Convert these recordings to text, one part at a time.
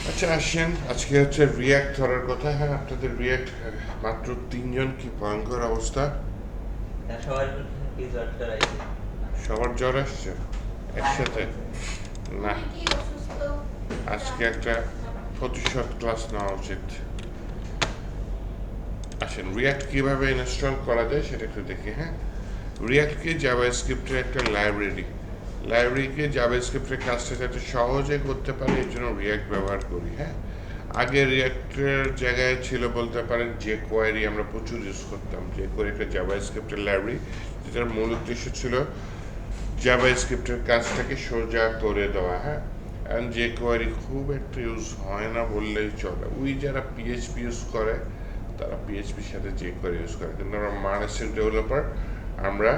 আচ্ছা আসেন, আজকে হচ্ছে রিয়াক্ট ধরার কথা। হ্যাঁ, আপনাদের রিয়াক্ট মাত্র 3 জন, কি ভয়ঙ্কর অবস্থা। সবার কি জ্বর টর আইছে? সবার জ্বর আসছে একসাথে? না, আজকে একটা প্রতিশোধ ক্লাস নেওয়া উচিত। আসেন, রিয়াক্ট কিভাবে ইনস্টল করা যায় সেটা একটু দেখি। হ্যাঁ, রিয়াক্টকে জাভাস্ক্রিপ্টের একটা লাইব্রেরিকে জাভাস্ক্রিপ্টের কাজটা যাতে সহজে করতে পারে এর জন্য রিয়াক্ট ব্যবহার করি। হ্যাঁ, আগে রিয়াক্টের জায়গায় ছিল বলতে পারেন যে কোয়ারি, আমরা প্রচুর ইউজ করতাম। যে কোয়ারি একটা জাভাস্ক্রিপ্টের লাইব্রেরি, যেটার মূল উদ্দেশ্য ছিল জাভাস্ক্রিপ্টের কাজটাকে সোজা করে দেওয়া। হ্যাঁ, অ্যান্ড যে কোয়ারি খুব একটা ইউজ হয় না বললেই চলে। ওই যারা পিএইচপি ইউজ করে তারা পিএইচপির সাথে যে কোয়ারি ইউজ করে, কিন্তু আমরা মানসিক ডেভেলপার, আমরা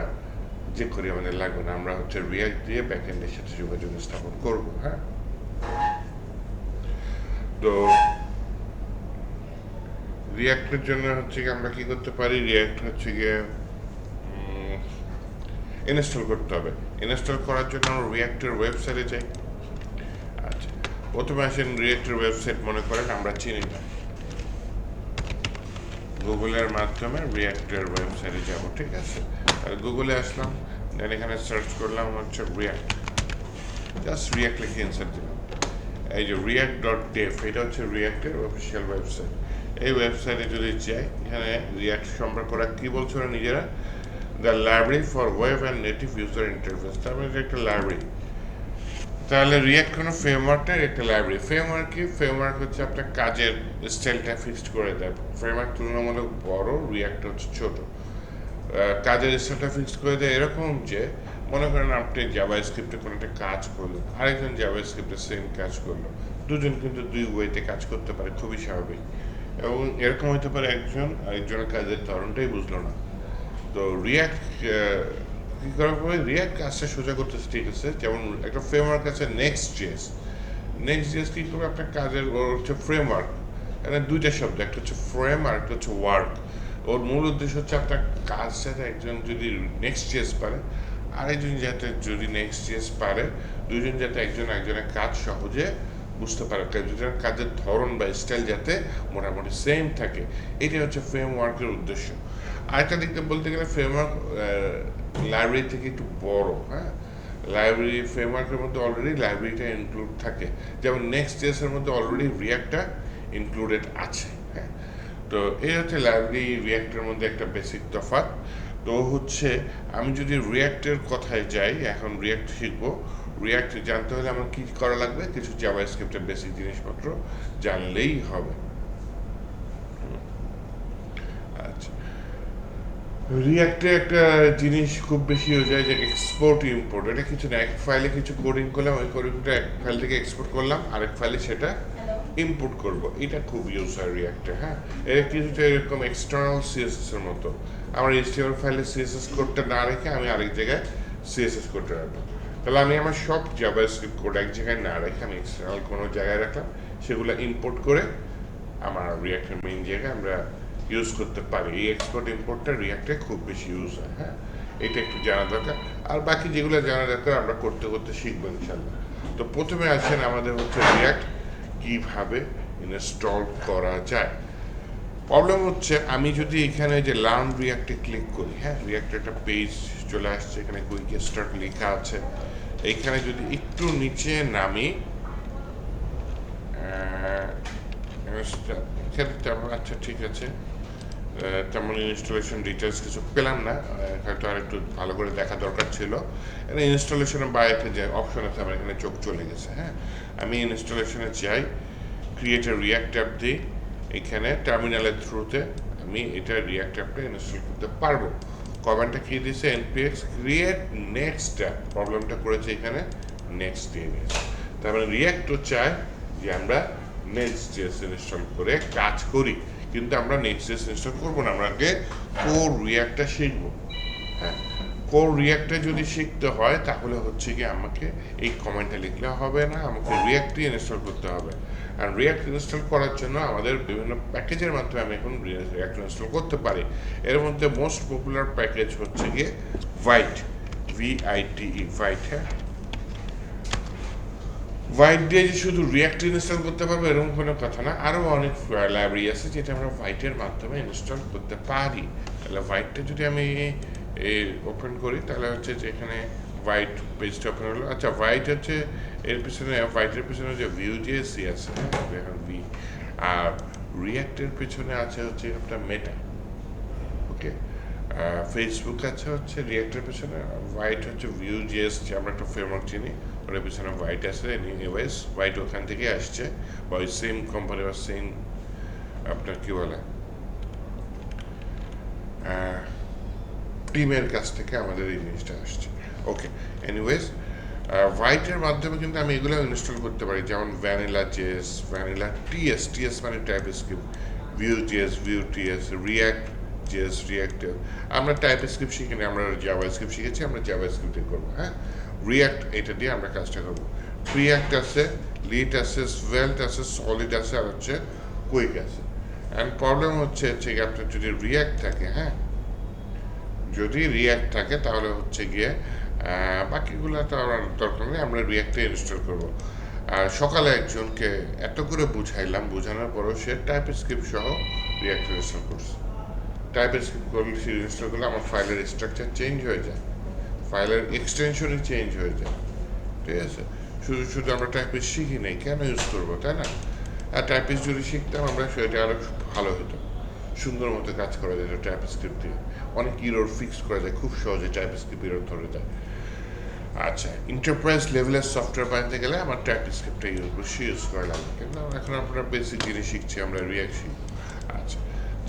যে কোয়ারি আমাদের লাগবে না। আমরা হচ্ছে রিয়াক্ট দিয়ে ব্যাকএন্ডের সাথে যোগাযোগ স্থাপন করবো। হ্যাঁ, তো রিয়াক্টের জন্য হচ্ছে গিয়ে আমরা কি করতে পারি, রিয়াক্ট হচ্ছে গিয়ে ইনস্টল করতে হবে। ইনস্টল করার জন্য আমরা রিয়াক্টের ওয়েবসাইটে যাই। আচ্ছা, প্রথমে আসেন রিয়াক্টের ওয়েবসাইট, মনে করেন আমরা চিনি না, গুগলের মাধ্যমে রিয়াক্টের ওয়েবসাইটে যাব। ঠিক আছে, তাহলে গুগলে আসলাম, দেন এখানে সার্চ করলাম হচ্ছে রিয়াক্ট, জাস্ট রিয়াক্ট লিখে ইনসার্ট দিলাম। এই যে রিয়াক্ট ডট ডেভ, এটা হচ্ছে রিয়াক্টের অফিসিয়াল ওয়েবসাইট। এই ওয়েবসাইটে যদি যাই, এখানে রিয়াক্ট সম্পর্কে ওরা কী বলছে ওরা নিজেরা, the library for web and native user interface. তার মানে একটা লাইব্রেরি। তাহলে রিয়াক্ট কোনো ফ্রেমওয়ার্কটার একটা লাইব্রেরি। ফ্রেমওয়ার্ক কি? ফ্রেমওয়ার্ক হচ্ছে আপনার কাজের স্টাইলটা ফিক্সড করে দেয়। ফ্রেমওয়ার্ক তুলনামূলক বড়, রিয়াক্ট হচ্ছে ছোট। কাজের স্টাইলটা ফিক্সড করে দেয় এরকম যে, মনে করেন আপনি জাভা স্ক্রিপ্টে কোনো একটা কাজ করলেন, আরেকজন জাভা স্ক্রিপ্টে সেম কাজ করলো, দুজন কিন্তু দুই ওয়েতে কাজ করতে পারে, খুবই স্বাভাবিক। এবং এরকম হতে পারে একজন আরেকজনের কাজের ধরনটাই বুঝলো না। তো রিয়াক্ট কী করার পরে রিয়াক্ট কাজটা সোজা করতেছে, ঠিক আছে। যেমন একটা ফ্রেমওয়ার্ক আছে নেক্সট জিএস। নেক্সট জিএস কী করবে, আপনার কাজের ওর হচ্ছে ফ্রেমওয়ার্ক। এখানে দুইটা শব্দ, একটা হচ্ছে ফ্রেম আর একটা হচ্ছে ওয়ার্ক। ওর মূল উদ্দেশ্য হচ্ছে আপনার কাজ যাতে একজন যদি নেক্সট জিএস পারে, আরেকজন যাতে যদি নেক্সট জিএস পারে, দুজন যাতে একজন একজনের কাজ সহজে বুঝতে পারে, দুজনের কাজের ধরন বা স্টাইল যাতে মোটামুটি সেম থাকে। এটাই হচ্ছে ফ্রেমওয়ার্কের উদ্দেশ্য। আরেকটা দিক দিয়ে বলতে গেলে ফ্রেমওয়ার্ক লাইব্রেরি থেকে একটু বড়। হ্যাঁ, লাইব্রেরি ফ্রেমওয়ার্কের মধ্যে অলরেডি লাইব্রেরিটা ইনক্লুড থাকে, যেমন নেক্সট জেসের মধ্যে অলরেডি রিয়াক্টটা ইনক্লুডেড আছে। হ্যাঁ, তো এই হচ্ছে লাইব্রেরি রিয়াক্টের মধ্যে একটা বেসিক তফাৎ। তো হচ্ছে আমি যদি রিয়াক্টের কথায় যাই, এখন রিয়াক্ট শিখবো। রিয়াক্ট জানতে হলে আমার কী করা লাগবে, কিছু জাভাস্ক্রিপ্টের বেসিক জিনিসপত্র জানলেই হবে। আচ্ছা, রিয়াক্টে একটা জিনিস খুব বেশি হয়ে যায় যে এক্সপোর্ট ইম্পোর্ট। এটা কিছু না, এক ফাইলে কিছু কোডিং করলাম, ওই কোডিংটা এক ফাইল থেকে এক্সপোর্ট করলাম, আরেক ফাইলে সেটা ইম্পোর্ট করব। এটা খুব ইউজ হয় রিয়াক্টে। হ্যাঁ, এটা কিছুটা এরকম এক্সটার্নাল সিএসএস এর মতো। আমার এইচটিএমএল ফাইলে সিএসএস কোডটা না রেখে আমি আরেক জায়গায় সিএসএস কোডটা রাখবো। তাহলে আমি আমার সব জাভাস্ক্রিপ্ট কোড এক জায়গায় না রেখে আমি এক্সটার্নাল কোনো জায়গায় রাখলাম, সেগুলো ইম্পোর্ট করে আমার রিয়াক্টের মেইন জায়গায় আমরা ইউজ করতে পারি। এই এক্সপোর্ট ইম্পোর্টটা রিয়াক্টে খুব বেশি ইউজ হয়। হ্যাঁ, এটা একটু জানা দরকার। আর বাকি যেগুলো জানা দরকার আমরা করতে করতে শিখবো ইনশাল্লাহ। তো প্রথমে আসেন আমাদের হচ্ছে রিয়াক্ট কীভাবে ইনস্টল করা যায়। প্রবলেম হচ্ছে আমি যদি এখানে যে লার্ন রিয়াক্টে ক্লিক করি, হ্যাঁ, রিয়াক্টের একটা পেজ চলে আসছে, এখানে কুইক স্টার্ট লেখা আছে। এইখানে যদি একটু নিচে নামি, আচ্ছা ঠিক আছে, তেমন ইনস্টলেশন ডিটেলস কিছু পেলাম না, হয়তো আর একটু ভালো করে দেখা দরকার ছিল। এখানে ইনস্টলেশনের বাইরে যে অপশন আছে আমার এখানে চোখ চলে গেছে। হ্যাঁ, আমি ইনস্টলেশনে যাই, ক্রিয়েট এ রিয়াক্ট অ্যাপ দিই, এখানে টার্মিনালের থ্রুতে আমি এটা রিয়াক্ট অ্যাপটা ইনস্টল করতে পারবো। কমান্ডটা কী দিয়েছে, এনপিএক্স ক্রিয়েট নেক্সট অ্যাপ। প্রবলেমটা করেছে এখানে নেক্সট দিয়ে নিয়েছে। তার মানে রিয়াক্টও চায় যে আমরা নেক্সট জেস ইনস্টল করে কাজ করি, কিন্তু আমরা নেক্সট জেস ইনস্টল করবো না, আমরা আগে কোর রিয়াক্টটা শিখবো। হ্যাঁ, কোর রিয়াক্টটা যদি শিখতে হয় তাহলে হচ্ছে কি আমাকে এই কমেন্টটা লিখলে হবে না, আমাকে রিয়াক্টই ইনস্টল করতে হবে। আর রিয়াক্ট ইনস্টল করার জন্য আমাদের বিভিন্ন প্যাকেজের মাধ্যমে আমি এখন রিয়াক্ট ইনস্টল করতে পারি। এর মধ্যে মোস্ট পপুলার প্যাকেজ হচ্ছে গিয়ে ভাইট, VITE, ভাইট। হ্যাঁ, হোয়াইট দিয়ে যে শুধু রিয়াক্ট ইনস্টল করতে পারবো এরকম কোনো কথা না, আরও অনেক লাইব্রেরি আছে যেটা আমরা হোয়াইটের মাধ্যমে ইনস্টল করতে পারি। তাহলে হোয়াইটটা যদি আমি ওপেন করি তাহলে হচ্ছে যে এখানে হোয়াইট পেজটা ওপেন হলো। আচ্ছা, হোয়াইট হচ্ছে এর পিছনে, হোয়াইটের পিছনে যে ভিউ জিএসসি আছে, এখন ভি, আর রিয়াক্টের পিছনে আছে হচ্ছে একটা মেটা। ওকে, ফেসবুক আছে হচ্ছে রিয়াক্টের পিছনে, হোয়াইট হচ্ছে ভিউ জিএস, যে আমরা একটা ফ্রেমওয়ার্ক চিনি, ওটার পিছনে হোয়াইট আছে। এনিওয়েজ হোয়াইট ওখান থেকে আসছে, বা ওই সেম কোম্পানি বা সেম আপনার কী বলে টিমের কাছ থেকে আমাদের এই জিনিসটা আসছে। ওকে, এনিওয়েজ হোয়াইটের মাধ্যমে কিন্তু আমি এগুলো ইনস্টল করতে পারি, যেমন vanilla JS, vanilla TS, TS মানে TypeScript, Vue JS, Vue TS, React JS, reactive. আমরা টাইপ স্ক্রিপ্ট শিখিনি, আমরা জাভা স্ক্রিপ্ট শিখেছি, আমরা জাভা স্ক্রিপ্টে করবো। হ্যাঁ, রিয়াক্ট এটা দিয়ে আমরা কাজটা করবো। রিয়াক্ট আছে, লিট আছে, সোয়েল্ট আছে, সলিড আছে, আর হচ্ছে কুইক আছে। অ্যান্ড প্রবলেম হচ্ছে আপনার যদি রিয়াক্ট থাকে, হ্যাঁ, যদি রিয়াক্ট থাকে তাহলে হচ্ছে গিয়ে বাকিগুলো তো আমার দরকার নেই, আমরা রিয়াক্টে ইনস্টল করবো। আর সকালে একজনকে এত করে বুঝাইলাম, বোঝানোর পরেও সে টাইপ স্ক্রিপ্ট সহ রিয়াক্ট ইনস্টল করছে। টাইপ স্ক্রিপ্ট করলে সে ইনস্টল করলে আমার ফাইলের স্ট্রাকচার চেঞ্জ হয়ে যায়, ফাইলের এক্সটেনশনই চেঞ্জ হয়ে যায়। ঠিক আছে, শুধু শুধু আমরা টাইপিস শিখি নাই, কেন ইউজ করবো, তাই না? আর টাইপিস যদি শিখতাম আমরা, সেটা আরও ভালো হতো, সুন্দর মতো কাজ করা যেত টাইপ স্ক্রিপ্ট দিয়ে। অনেক ইরোর ফিক্স করা যায় খুব সহজে, টাইপ স্ক্রিপ্ট ইরোর ধরে যায়। আচ্ছা, এন্টারপ্রাইজ লেভেলের সফটওয়্যার বানাতে গেলে আমার টাইপ স্ক্রিপ্টটা ইউজ করা লাগবে, কিন্তু এখন আমরা বেসিক জিনিস শিখছি, আমরা রিয়াক্ট শিখি। আচ্ছা,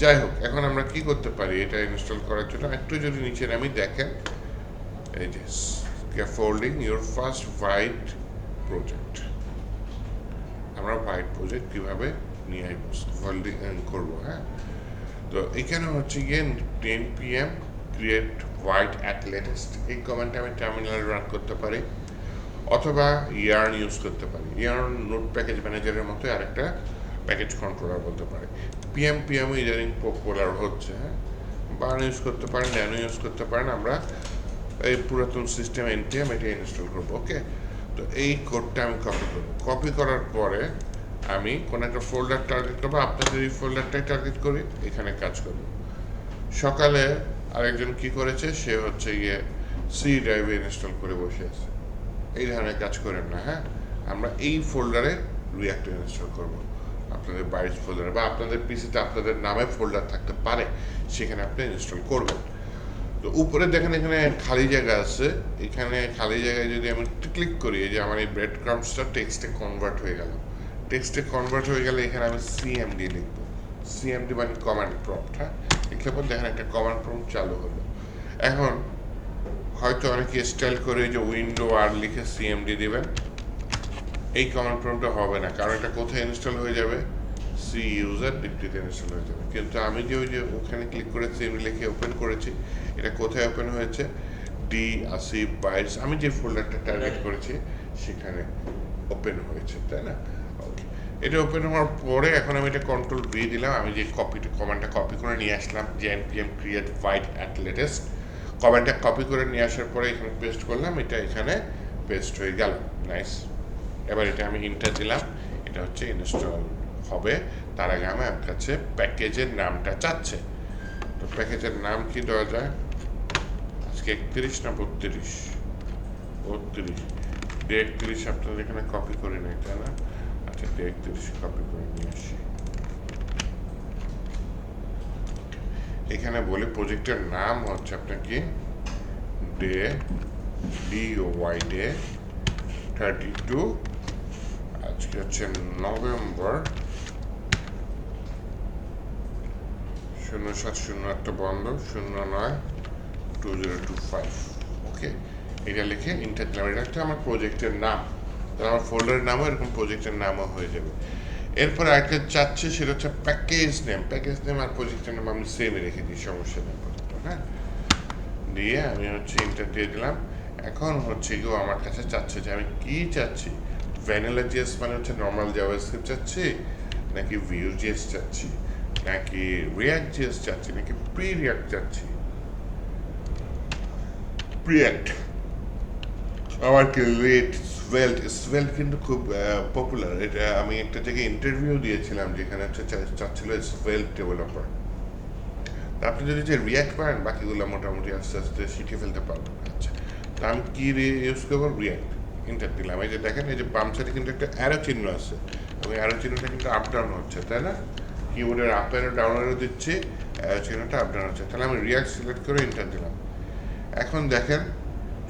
যাই হোক, এখন আমরা কি করতে পারি এটা ইনস্টল করার জন্য? একটু যদি নিচে নামি দেখেন, এই যে scaffolding your first white project, আমরা হোয়াইট প্রজেক্ট কীভাবে নিয়ে আসবো, স্ক্যাফোল্ডিং করবো। হ্যাঁ, তো এখানে হচ্ছে গিয়ে 10 PM create vite at latest, এই কমেন্টটা আমি টার্মিনালে রান করতে পারি, অথবা ইয়ার্ন ইউজ করতে পারি। ইয়ার্ন নোট প্যাকেজ ম্যানেজারের মতো আরেকটা প্যাকেজ কন্ট্রোলার বলতে পারে। পিএম ইদানিং পপুলার হচ্ছে। হ্যাঁ, বার্ন ইউজ করতে পারেন, ন্যানো ইউজ করতে পারেন। আমরা এই পুরাতন সিস্টেম এনপিএম এটা ইনস্টল করবো। ওকে, তো এই কোডটা আমি কপি করবো। কপি করার পরে আমি কোনো একটা ফোল্ডার টার্গেট করবো, আপনাদের এই ফোল্ডারটাই টার্গেট করি, এখানে কাজ করবো। সকালে আরেকজন কি করেছে, সে হচ্ছে গিয়ে সি ড্রাইভে ইনস্টল করে বসে আছে। এই ধরনের কাজ করেন না। হ্যাঁ, আমরা এই ফোল্ডারে রিয়াক্ট ইনস্টল করবো, আপনাদের বাইরের ফোল্ডারে, বা আপনাদের পিসিতে আপনাদের নামে ফোল্ডার থাকতে পারে, সেখানে আপনি ইনস্টল করবেন। তো উপরে দেখেন এখানে খালি জায়গা আছে, এখানে খালি জায়গায় যদি আমি ক্লিক করি, এই যে আমার এই ব্রেড ক্রাম্পসটা টেক্সটে কনভার্ট হয়ে গেল। টেক্সটে কনভার্ট হয়ে গেলে এখানে আমি সিএমডি লিখবো। সিএমডি মানে কমান্ড প্রম্পট। হ্যাঁ, লিখলে পর দেখেন একটা কমান্ড প্রম্পট চালু হলো। এখন হয়তো অনেকে স্টাইল করে যে উইন্ডো আর লিখে সিএমডি দিবেন, এই কমান্ড প্রম্পটটা হবে না, কারণ এটা কোথায় ইনস্টল হয়ে যাবে, সি ইউজার ডিরেক্টরিতে ইনস্টল হয়ে যাবে। কিন্তু আমি যে ওই যে ওখানে ক্লিক করে সিএমডি লিখে ওপেন করেছি, এটা কোথায় ওপেন হয়েছে, ডি আসিফ বাইটস, আমি যে ফোল্ডারটা টার্গেট করেছি সেখানে ওপেন হয়েছে, তাই না? ওকে, এটা ওপেন হওয়ার পরে এখন আমি এটা কন্ট্রোল ভি দিলাম, আমি যে কমান্ডটা কপি করে নিয়ে আসলাম, যে npm create vite at latest, কমান্ডটা কপি করে নিয়ে আসার পরে এখানে পেস্ট করলাম, এটা এখানে পেস্ট হয়ে গেল। নাইস। এবার এটা আমি ইন্টার দিলাম, এটা হচ্ছে ইনস্টল হবে। তার আগে আমার কাছে প্যাকেজের নামটা চাচ্ছে, তো প্যাকেজের নাম কি দেওয়া যায়, আজকে 31 না 32? 32, 31 আপনাদের এখানে কপি করে নেই, তাই না? আচ্ছা, 31 কপি করে নিয়ে আসি। এখানে বলি প্রজেক্টের নাম হচ্ছে আপনার কি, ডে, DOY ডে 32, আজকে হচ্ছে নভেম্বর 0708 বন্ধ 09/2025। ওকে, এটা লিখে ইন্টার দিলাম। এটা হচ্ছে আমার প্রজেক্টের নাম, তাহলে আমার ফোল্ডারের নামও এরকম প্রজেক্টের নামও হয়ে যাবে। এরপর আরেকটা চাচ্ছে, সেটা হচ্ছে প্যাকেজ নেম। প্যাকেজ নেম আর প্রজেক্টের নাম আমি সেমই রেখে দিই, সমস্যা নেই। হ্যাঁ, দিয়ে আমি হচ্ছে ইন্টার দিয়ে দিলাম। এখন হচ্ছে কেউ আমার কাছে চাচ্ছে যে আমি কি চাচ্ছি, ভ্যানিলা জিএস মানে হচ্ছে নর্মাল জাভাস্ক্রিপ্ট চাচ্ছি, নাকি ভিউ জিএস চাচ্ছি, নাকি রিয়াক্ট জিএস চাচ্ছি, নাকি প্রি রিয়াক্ট চাচ্ছি। প্রিয়াক্ট আমার কি রেট svelte কিন্তু খুব পপুলার। এটা আমি একটা জায়গায় ইন্টারভিউ দিয়েছিলাম যেখানে হচ্ছে চাচ্ছিল svelte ডেভেলপার। আপনি যদি যে রিয়াক্ট পারেন বাকিগুলো মোটামুটি আস্তে আস্তে শিখে ফেলতে পারবেন। আচ্ছা, তা আমি কি ইউজ করবো? রিয়াক্ট ইন্টার দিলাম। এই যে দেখেন, এই যে বাম সাইডে কিন্তু একটা অ্যারো চিহ্ন আছে এবং অ্যারো চিহ্নটা কিন্তু আপ ডাউন হচ্ছে, তাই না? কিবোর্ডের আপ অ্যারো ডাউন অ্যারো দিচ্ছি, অ্যারো চিহ্নটা আপ ডাউন হচ্ছে। তাহলে আমি রিয়াক্ট সিলেক্ট করে ইন্টার দিলাম। এখন দেখেন,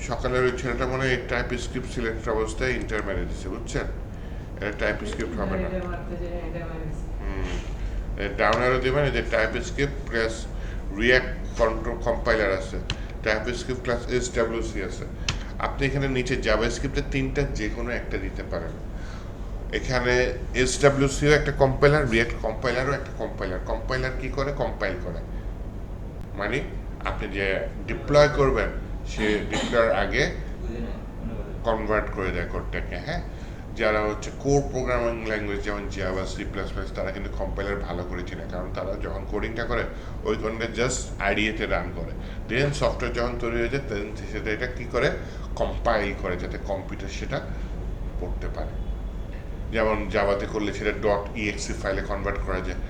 সকালের ওই ছেলেটা মনে হয় টাইপ স্ক্রিপ্ট সিলেক্ট অবস্থায় ইন্টার মেরে দিচ্ছে, বুঝছেন? এটা টাইপ স্ক্রিপ্ট হবে না। ডাউন অ্যারো দেবেন, এই যে type script plus react control compiler আছে, টাইপ স্ক্রিপ্ট প্লাস SWC আছে। আপনি এখানে নিচে জাভা স্ক্রিপ্টের তিনটা যে কোনো একটা দিতে পারেন। এখানে SWCও একটা কম্পাইলার, রিয়াক্ট কম্পাইলারও একটা কম্পাইলার। কম্পাইলার কি করে? কম্পাইল করে, মানে আপনি যে ডিপ্লয় করবেন সে ডিপ্লয়ের আগে কনভার্ট করে দেয় কোডটাকে। হ্যাঁ, যারা হচ্ছে কোর প্রোগ্রামিং ল্যাঙ্গুয়েজ যেমন জাভা, C++, তারা কিন্তু কম্পাইলার ভালো করে চিনে, কারণ তারা যখন কোডিংটা করে ওই কোডটা জাস্ট আইডিয়াতে রান করে, দেন সফটওয়্যার যখন তৈরি হয়ে যায় দেন সেটা এটা কী করে? কম্পাইল করে, যাতে কম্পিউটার সেটা পড়তে পারে। যেমন জাভাতে করলে সেটা .exe ফাইলে কনভার্ট করা যায়।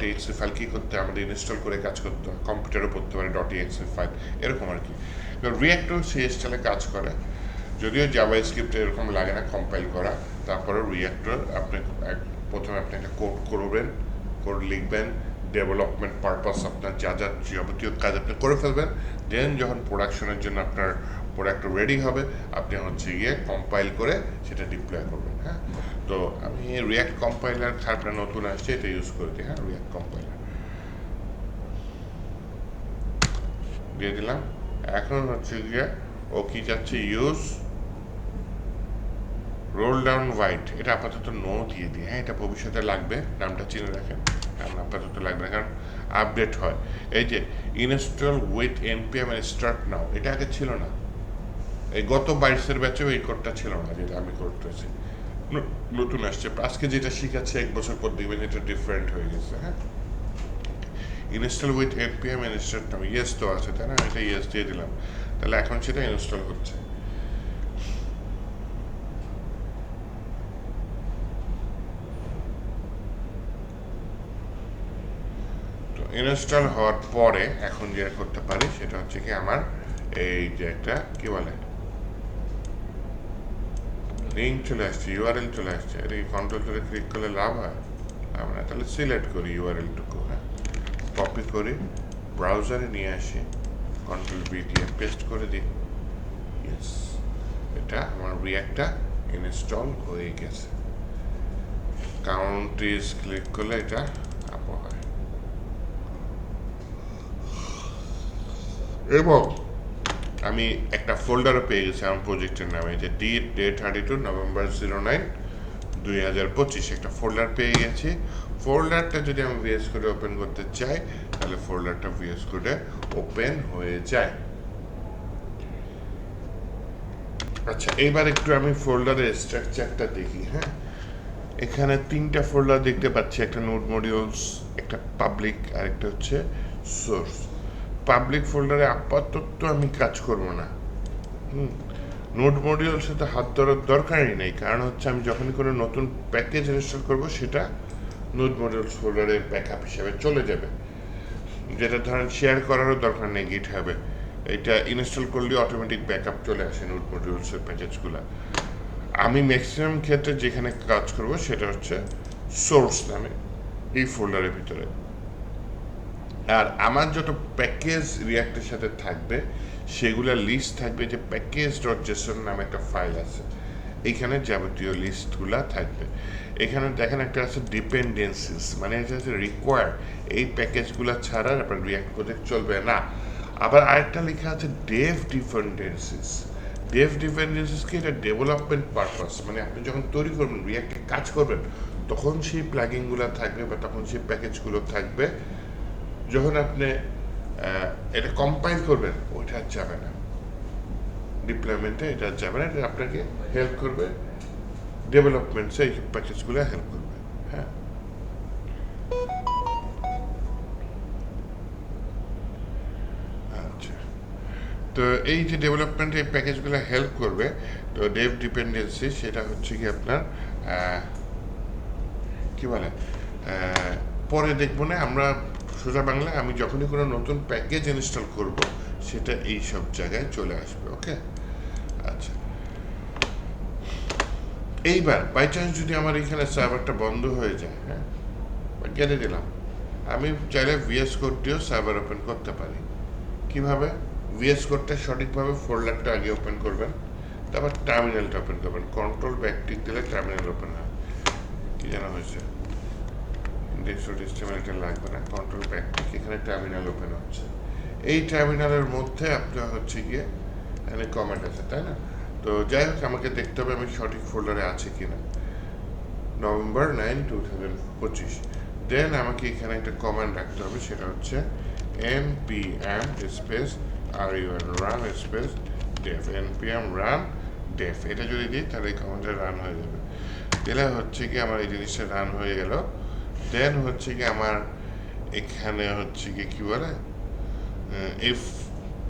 .exe ফাইল কী করতে হয়? আমাদের ইনস্টল করে কাজ করতে হয়, কম্পিউটারও পড়তে পারে .exe ফাইল, এরকম আর কি। রিয়াক্টও সেই স্টাইলে কাজ করে, যদিও জাভা স্ক্রিপ্ট এরকম লাগে না কম্পাইল করা। তারপরে রিয়াক্টর আপনি প্রথমে আপনি একটা কোড করবেন, কোড লিখবেন, ডেভেলপমেন্ট পারপাস আপনার যা যা যাবতীয় কাজ আপনি করে ফেলবেন। দেন যখন প্রোডাকশনের জন্য আপনার প্রোডাক্ট রেডি হবে, আপনি হচ্ছে গিয়ে কম্পাইল করে সেটা ডিপ্লয় করবেন। হ্যাঁ, তো আমি রিয়াক্ট কম্পাইলার খারাপটা নতুন আসছে, এটা ইউজ করে দিই। হ্যাঁ, রিয়াক্ট কম্পাইলার দিয়ে দিলাম। এখন হচ্ছে গিয়ে ও কি চাচ্ছে? ইউজ রোল ডাউন হোয়াইট, এটা আপাতত নো দিয়ে দিই। হ্যাঁ, এটা ভবিষ্যতে লাগবে, নামটা চিনে রাখেন। কারণ আপাতত লাগবে না, কারণ আপডেট হয়। এই যে install with npm start now, এটা আগে ছিল না। এই গত 22-এর ব্যাচেও এই কোডটা ছিল না, যেটা আমি করতেছি, নতুন আসছে। আজকে যেটা শিখাচ্ছে 1 বছর পর দেখবেন এটা ডিফারেন্ট হয়ে গেছে। হ্যাঁ, install with npm start now, yes তো আছে, তাই না? এটা ইয়েস দিয়ে দিলাম, তাহলে এখন সেটা ইনস্টল হচ্ছে। ইনস্টল হওয়ার পরে এখন যেটা করতে পারি সেটা হচ্ছে কি, আমার এই যে একটা কি বলে লিঙ্ক চলে আসছে, ইউআরএল চলে আসছে। এটা কি কন্ট্রোল করে ক্লিক করলে লাভ হয়? আমরা তাহলে সিলেক্ট করি ইউআরএলটুকু। হ্যাঁ, কপি করি, ব্রাউজারে নিয়ে আসি, কন্ট্রোল-V দিয়ে পেস্ট করে দিই। ইয়েস, এটা আমার রিয়াক্টটা ইনস্টল হয়ে গেছে। কাউন্ট্রিজ ক্লিক করলে এটা আপ হয় এবং আমি একটা ফোল্ডারও পেয়ে গেছি আমার প্রজেক্টের নামে, যে ডে 32 নভেম্বর 09 2025 একটা ফোল্ডার পেয়ে গেছি। ফোল্ডারটা যদি আমি VS কোডে ওপেন করতে চাই তাহলে ফোল্ডারটা VS কোডে ওপেন হয়ে যায়। আচ্ছা, এইবার একটু আমি ফোল্ডারের স্ট্রাকচারটা দেখি। হ্যাঁ, এখানে 3টা ফোল্ডার দেখতে পাচ্ছি, একটা নোড মডিউলস, একটা পাবলিক, আর একটা হচ্ছে সোর্স। পাবলিক ফোল্ডারে আপাতত আমি কাজ করব না। নোড মডিউলের সাথে হাত ধরার দরকারই নেই, কারণ হচ্ছে আমি যখনই কোনো নতুন প্যাকেজ ইনস্টল করব সেটা নোড মডিউলস ফোল্ডারে ব্যাকআপ হিসেবে চলে যাবে, যেটা ধরেন শেয়ার করারও দরকার নেই গিটহাবে। এটা ইনস্টল করলে অটোমেটিক ব্যাকআপ চলে আসে নোড মডিউলসের প্যাকেজগুলো। আমি ম্যাক্সিমাম ক্ষেত্রে যেখানে কাজ করব সেটা হচ্ছে সোর্স নামে এই ফোল্ডারের ভিতরে। আর আমার যত প্যাকেজ রিয়াক্টের সাথে থাকবে সেগুলোর লিস্ট থাকবে, যে প্যাকেজ.json নামে একটা ফাইল আছে, এইখানে যাবতীয় লিস্টগুলা থাকবে। এখানে দেখেন একটা আছে ডিপেন্ডেন্সিস, মানে এটা হচ্ছে রিকোয়ার, এই প্যাকেজগুলো ছাড়া আপনার রিয়াক্ট প্রজেক্ট চলবে না। আবার আরেকটা লেখা আছে ডেভ ডিপেন্ডেন্সিস। ডেভ ডিপেন্ডেন্সিস কি? এটা ডেভেলপমেন্ট পারপাস, মানে আপনি যখন তৈরি করবেন, রিয়াক্টে কাজ করবেন, তখন সেই প্লাগিনগুলো থাকবে বা তখন সেই প্যাকেজগুলো থাকবে। যখন আপনি এটা কম্পাইল করবেন ওইটা যাবে না, ডিপ্লয়মেন্টে এটা যাবে না, এটা আপনাকে হেল্প করবে, ডেভেলপমেন্টসে এই প্যাকেজগুলো হেল্প করবে। হ্যাঁ, আচ্ছা, তো তো এই যে ডেভেলপমেন্ট এই প্যাকেজগুলো হেল্প করবে, তো ডেভ ডিপেন্ডেন্সি সেটা হচ্ছে কি আপনার কি বলে পরে দেখবো না আমরা, সোজা বাংলা আমি যখনই কোনো নতুন প্যাকেজ ইনস্টল করব সেটা এই সব জায়গায় চলে আসবে। ওকে, আচ্ছা এইবার বাই চান্স যদি আমার এখানে সার্ভারটা বন্ধ হয়ে যায়, হ্যাঁ কেটে দিলাম, আমি চাইলে ভিএস কোড দিয়েও সার্ভার ওপেন করতে পারি। কিভাবে? ভিএস কোডটা সঠিকভাবে ফোল্ডারটা আগে ওপেন করবেন, তারপর টার্মিনালটা ওপেন করবেন, কন্ট্রোল ব্যাকটিক দিলে টার্মিনাল ওপেন হয়। কি জানা হয়েছে ইন্ডেক্স.html লাগবে না, কন্ট্রোল ব্যাকটিক, এখানে টার্মিনাল ওপেন হচ্ছে। এই টার্মিনালের মধ্যে আপনার হচ্ছে গিয়ে এখানে কমেন্ট আছে, তাই না? তো যাই হোক আমাকে দেখতে হবে আমি সঠিক ফোল্ডারে আছে কিনা। নভেম্বর 9, 2025। দেন আমাকে এখানে একটা কমান্ড রাখতে হবে, সেটা হচ্ছে npm space run space def, npm run def। এটা যদি দিই তাহলে এই কমান্ডটা রান হয়ে যাবে। দিলে হচ্ছে কি আমার এই জিনিসটা রান হয়ে গেল। দেন হচ্ছে কি আমার এখানে হচ্ছে কি কি বলে এই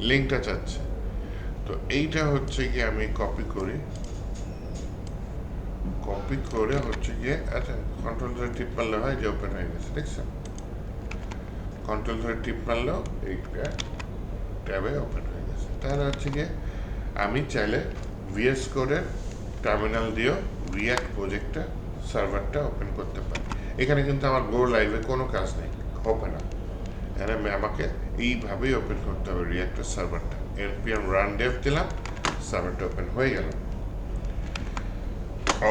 লিঙ্কটা চাচ্ছে, তো এইটা হচ্ছে কি আমি কপি করি, কপি করে হচ্ছে গিয়ে আচ্ছা কন্ট্রোল ধরে টিপ মারলে হয় যে ওপেন হয়ে গেছে, দেখছেন? কন্ট্রোল ধরে টিপ মারলেও এইটা ট্যাবে ওপেন হয়ে গেছে। তাহলে হচ্ছে গিয়ে আমি চাইলে ভিএস কোডের টার্মিনাল দিয়েও রিয়াক্ট প্রজেক্টটা সার্ভারটা ওপেন করতে পারি। এখানে কিন্তু আমার গো লাইভে কোনো কাজ নেই, হবে না। এখানে আমাকে এইভাবেই ওপেন করতে হবে রিয়াক্টের সার্ভারটা। npm run dev দিলাম, সার্ভারটা ওপেন হয়ে গেল।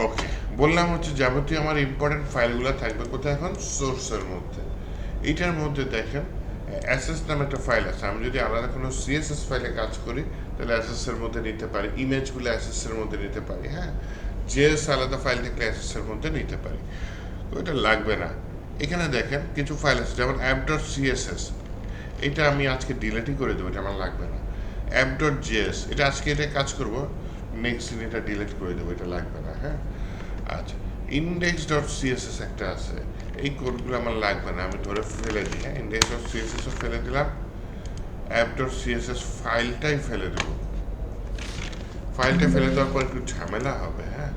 ওকে, বললাম হচ্ছে যাবতীয় আমার ইম্পর্টেন্ট ফাইলগুলো থাকবে কোথায় এখন? সোর্সের মধ্যে। এইটার মধ্যে দেখেন অ্যাসেস নামে একটা ফাইল আছে। আমি যদি আলাদা কোনো সিএসএস ফাইলে কাজ করি তাহলে অ্যাসেসের মধ্যে নিতে পারি, ইমেজগুলো অ্যাসেসের মধ্যে নিতে পারি, হ্যাঁ জেএস আলাদা ফাইল থাকলে অ্যাসেসের মধ্যে নিতে পারি। তো এটা লাগবে না। এখানে দেখেন কিছু ফাইল আছে যেমন app.css, এটা আমি আজকে ডিলিটই করে দেবো, এটা আমার লাগবে না। app.js, এটা আজকে এটা কাজ করব, নেক্সট দিন এটা ডিলিট করে দেবো, এটা লাগবে না। হ্যাঁ আচ্ছা, index.css একটা আছে, এই কোডগুলো আমার লাগবে না, আমি ধরে ফেলে দিই। হ্যাঁ index.css ফেলে দিলাম, app.css ফাইলটাই ফেলে দেবো। ফাইলটা ফেলে দেওয়ার পর একটু ঝামেলা হবে, হ্যাঁ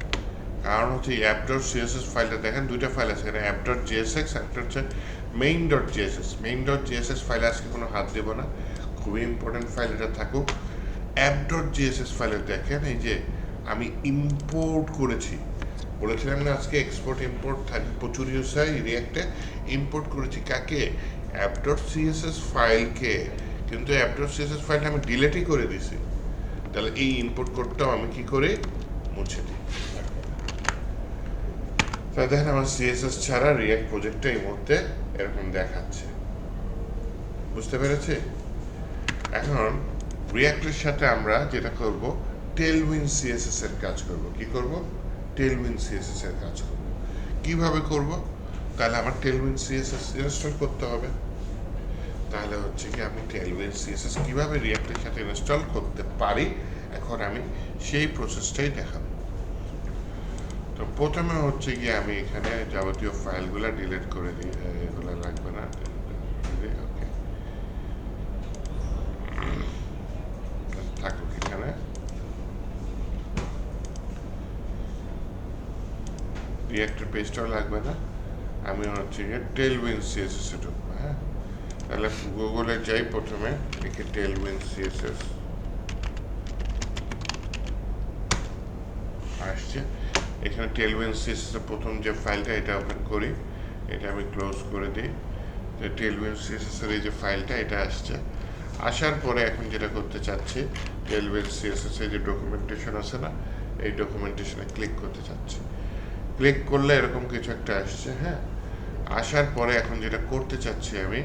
কারণ হচ্ছে app.css ফাইলটা দেখেন দুইটা ফাইল আছে এখানে, app.jsx একটা হচ্ছে main.jss। main.jss ফাইলে আজকে কোনো হাত দেব না, খুবই ইম্পর্টেন্ট ফাইল, এটা থাকুক। app.jss ফাইলে দেখেন এই যে আমি ইম্পোর্ট করেছি, বলেছিলাম না আজকে এক্সপোর্ট ইম্পোর্ট থাকবে প্রচুর ইউজ হয় রিয়াক্টে। ইম্পোর্ট করেছি কাকে? app.css ফাইলকে, কিন্তু app.css ফাইলটা আমি ডিলিটই করে দিছি। তাহলে এই ইনপুট কোডটাও আমি কি করে মুছে দিই। তাহলে দেখেন আমার সিএসএস ছাড়া রিয়াক্ট প্রজেক্টটা এই মুহূর্তে এরকম দেখাচ্ছে, বুঝতে পেরেছি? এখন রিয়াক্টের সাথে আমরা যেটা করব টেলউইন সিএসএস এর কাজ করব। কি করব? টেলউইন সিএসএস এর কাজ করব। কিভাবে করব? তাহলে আমার টেলউইন সিএসএস ইনস্টল করতে হবে। তাহলে হচ্ছে কি আমি টেলউইন সিএসএস কিভাবে রিয়াক্টের সাথে ইনস্টল করতে পারি এখন আমি সেই প্রসেসটাই দেখাবো। তো প্রথমে হচ্ছে গিয়ে আমি এখানে যাবতীয় ফাইলগুলো ডিলিট করে দিই, এগুলো লাগবে না। ওকে থাকুক এখানে। রিয়াক্টের পেজটাও লাগবে না, আমি হচ্ছে গিয়ে টেলউইন সিএসএস এ ঢুকবো। হ্যাঁ তাহলে গুগলে যাই, প্রথমে লিখি টেলউইন সিএসএস, আসছে এখানে টেলউইন সিএসএস এর প্রথম যে ফাইলটা এটা ওপেন করি, এটা আমি ক্লোজ করে দিই। টেলউইন সিএসএস এর এই যে ফাইলটা এটা আসছে, আসার পরে এখন যেটা করতে চাচ্ছি টেলউইন সিএসএস এর যে ডকুমেন্টেশন আছে না, এই ডকুমেন্টেশনে ক্লিক করতে চাচ্ছি। ক্লিক করলে এরকম কিছু একটা আসছে। হ্যাঁ আসার পরে এখন যেটা করতে চাচ্ছি আমি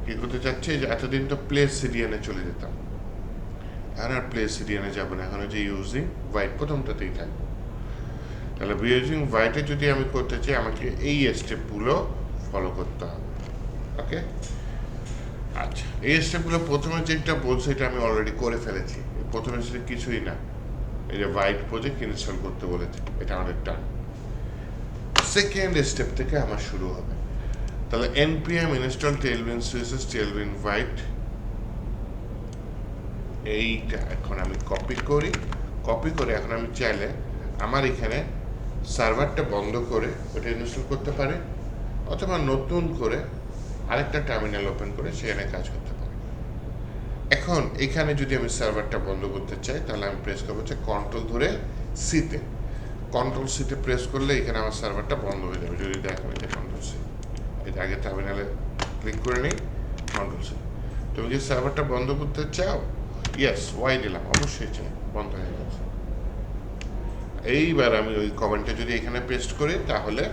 কি করতে চাচ্ছি, যে এতদিন তো প্লে সিরিয়ানে চলে যেতাম, আর প্লে সিরিয়ানে যাবো না, এখন যে ইউজিং হোয়াইট প্রথমটাতেই থাকবো। তাহলে ইউজিং হোয়াইটে যদি আমি করতে চাই আমাকে এই স্টেপগুলো ফলো করতে হবে। ওকে আচ্ছা, এই স্টেপগুলো প্রথমে যেটা বলছে এটা আমি অলরেডি করে ফেলেছি। প্রথমে সেটা কিছুই না, এই যে হোয়াইট প্রজেক্ট ইনস্টল করতে বলেছে, এটা আমাদের ডান। সেকেন্ড স্টেপ থেকে আমার শুরু হবে। তাহলে npm install Tailwind CSS Tailwind white এইটা এখন আমি কপি করি, কপি করে এখন আমি চাইলে আমার এখানে সার্ভারটা বন্ধ করে ওটা ইনস্টল করতে পারি, অথবা নতুন করে আরেকটা টার্মিনাল ওপেন করে সেখানে কাজ করতে পারি। এখন এখানে যদি আমি সার্ভারটা বন্ধ করতে চাই তাহলে আমি প্রেস করবো হচ্ছে কন্ট্রোল ধরে সিতে, কন্ট্রোল সিতে প্রেস করলে এখানে আমার সার্ভারটা বন্ধ হয়ে যাবে। যদি দেখো এটা কন্ট্রোল সি, এটা আগে টার্মিনালে ক্লিক করে নিই, কন্ট্রোল সি। তুমি যে সার্ভারটা বন্ধ করতে চাও, ইয়েস ওয়াই দিলাম, অবশ্যই চাই, বন্ধ হয়ে গেছে। এইবার আমি ওই কমেন্টটা যদি এখানে পেস্ট করি তাহলে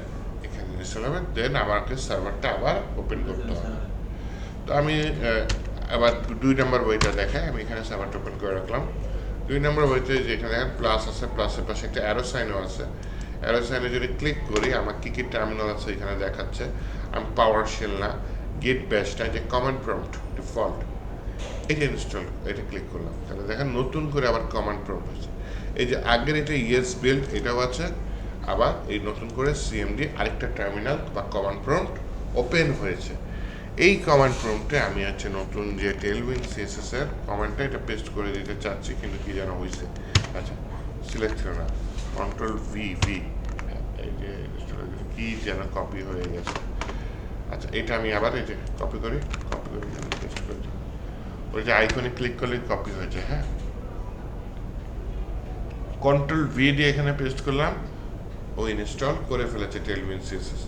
এখানে ইনস্টল হবে, দেন আমাকে সার্ভারটা আবার ওপেন করতে হবে। তো আমি আবার 2 নম্বর বইটা দেখাই, আমি এখানে সার্ভারটা ওপেন করে রাখলাম। 2 নম্বর বইতে যেখানে প্লাস আছে, প্লাসের পাশে একটা অ্যারো সাইনও আছে, অ্যারো সাইনে যদি ক্লিক করি আমার কী কী টার্মিনাল আছে এখানে দেখাচ্ছে। আমি পাওয়ার শেল না, গেট ব্যাশটা যে কমান্ড প্রম্পট ডিফল্ট এটা ইনস্টল, এটা ক্লিক করলাম, তাহলে দেখেন নতুন করে আবার কমান্ড প্রম্পট হচ্ছে। এই যে আগের এটা ইয়েস বিল্ড এটাও আছে, আবার এই নতুন করে সিএমডি আরেকটা টার্মিনাল বা কমান্ড প্রম্পট ওপেন হয়েছে। এই কমান্ড প্রম্পটে আমি হচ্ছে নতুন যে টেলউইন্ড সিএসএস এর কমান্ডটা এটা পেস্ট করে দিতে চাচ্ছি, কিন্তু কি যেন হয়েছে। আচ্ছা সিলেক্ট না, কন্ট্রোল ভি, এই যে কি যেন কপি হয়ে গেছে। আচ্ছা এটা আমি আবার এই যে কপি করে এখানে পেস্ট করে দিই, ওই যে আইকনে ক্লিক করলে কপি হয়েছে। হ্যাঁ, কন্ট্রোল ভি দিয়ে এখানে পেস্ট করলাম, ও ইনস্টল করে ফেলেছে টেলউইন্ড সিএসএস।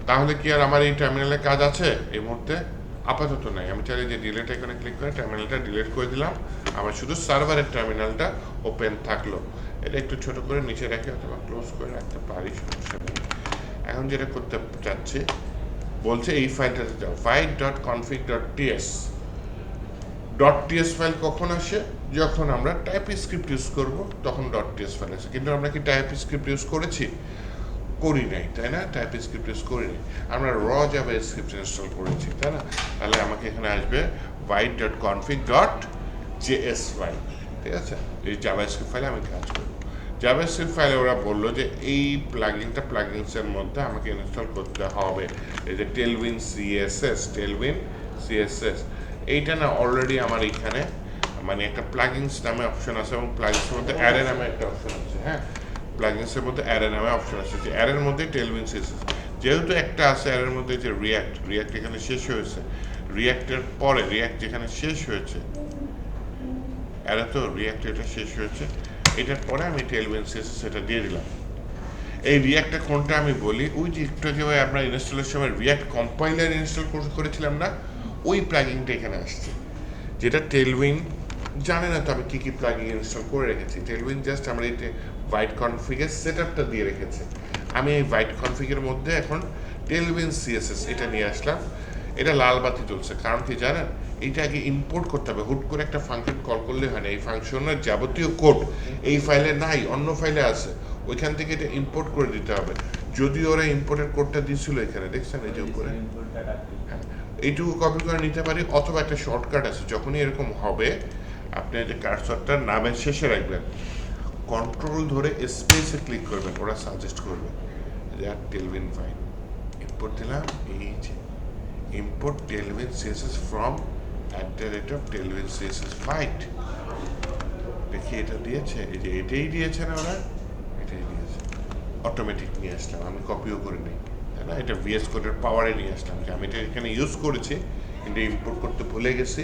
তাহলে কি আর আমার এই টার্মিনালে কাজ আছে এই মুহূর্তে? আপাতত নাই। আমি চাইলে যে ডিলিট এখানে ক্লিক করে টার্মিনালটা ডিলিট করে দিলাম, আমার শুধু সার্ভারের টার্মিনালটা ওপেন থাকলো। এটা একটু ছোট করে নিচে রেখে অথবা ক্লোজ করে রাখতে পারি, সমস্যা নেই। এখন যেটা করতে চাচ্ছি বলছে এই ফাইলটাতে যাও, file.config.ts। .ts ফাইল কখন আসে? যখন আমরা টাইপ স্ক্রিপ্ট ইউজ করব তখন .ts ফাইল আসে। কিন্তু আমরা কি টাইপ স্ক্রিপ্ট ইউজ করেছি? করি নাই, তাই না? টাইপ স্ক্রিপ্ট ইউজ করি নাই, আমরা জাভা স্ক্রিপ্ট ইনস্টল করেছি, তাই না? তাহলে আমাকে এখানে আসবে void.config.js ফাইল, ঠিক আছে? এই জাভা স্ক্রিপ্ট ফাইলে আমি কাজ করব। জাভা স্ক্রিপ্ট ফাইলে ওরা বললো যে এই প্লাগিনসের মধ্যে আমাকে ইনস্টল করতে হবে এই যে টেলউইন্ড সিএসএস। এইটা না অলরেডি আমার এখানে মানে একটা প্লাগিনস নামে অপশন আছে, এবং প্লাগিনসের মধ্যে অ্যারে নামে একটা অপশন আছে। হ্যাঁ, প্লাগিনসের মধ্যে অ্যারে নামে অপশন আছে, যে অ্যারের মধ্যে টেলউইন্ড সিএসএস যেহেতু একটা আছে, অ্যারের মধ্যে যে রিয়াক্ট এখানে শেষ হয়েছে, রিয়াক্টের পরে রিয়াক্ট যেখানে শেষ হয়েছে, অ্যারে তো রিয়াক্ট এটা শেষ হয়েছে, এটার পরে আমি টেলউইন্ড সিএসএস এটা দিয়ে দিলাম। এই রিয়াক্টটা কোনটা আমি বলি, ওই যে একটু আগে আমরা ইনস্টলের সময় রিয়াক্ট কম্পাইলার ইনস্টল করেছিলাম না, ওই প্লাগিনটা এখানে আসছে, যেটা টেলউইন্ড জানে না। তো আমি কী প্লাগিন ইনস্টল করে রেখেছি, টেলউইন্ড জাস্ট আমরা এই ভাইট কনফিগের সেটআপটা দিয়ে রেখেছে। আমি এই ভাইট কনফিগের মধ্যে এখন টেলউইন্ড সিএসএস এটা নিয়ে আসলাম। এটা লাল বাতি জ্বলছে, কারণ কি জানেন? এইটা আগে ইম্পোর্ট করতে হবে, হুট করে একটা ফাংশন কল করলে হয় না। এই ফাংশনের যাবতীয় কোড এই ফাইলে নাই, অন্য ফাইলে আছে, ওইখান থেকে এটা ইম্পোর্ট করে দিতে হবে। যদি ওরা ইম্পোর্টের কোডটা দিয়েছিল এখানে, দেখছেন এই যে উপরে, হ্যাঁ, এইটুকু কপি করে নিতে পারি, অথবা একটা শর্টকাট আছে, যখনই এরকম হবে আপনি যে কার্সরটার নামের শেষে রাখবেন, কন্ট্রোল ধরে স্পেসে ক্লিক করবেন, ওরা সাজেস্ট করবে যে আর টেলউইন্ড ফাইল ইম্পোর্ট দিলাম, এই যে import Tailwind CSS from @Tailwind CSS fight. দেখি এটা দিয়েছে, এই যে এটাই দিয়েছে না, ওরা এটাই দিয়েছে, অটোমেটিক নিয়ে আসলাম, আমি কপিও করে নিই, তাই না? এটা ভিএস কোডের পাওয়ারে নিয়ে আসলাম, যে আমি এটা এখানে ইউজ করেছি কিন্তু ইম্পোর্ট করতে ভুলে গেছি,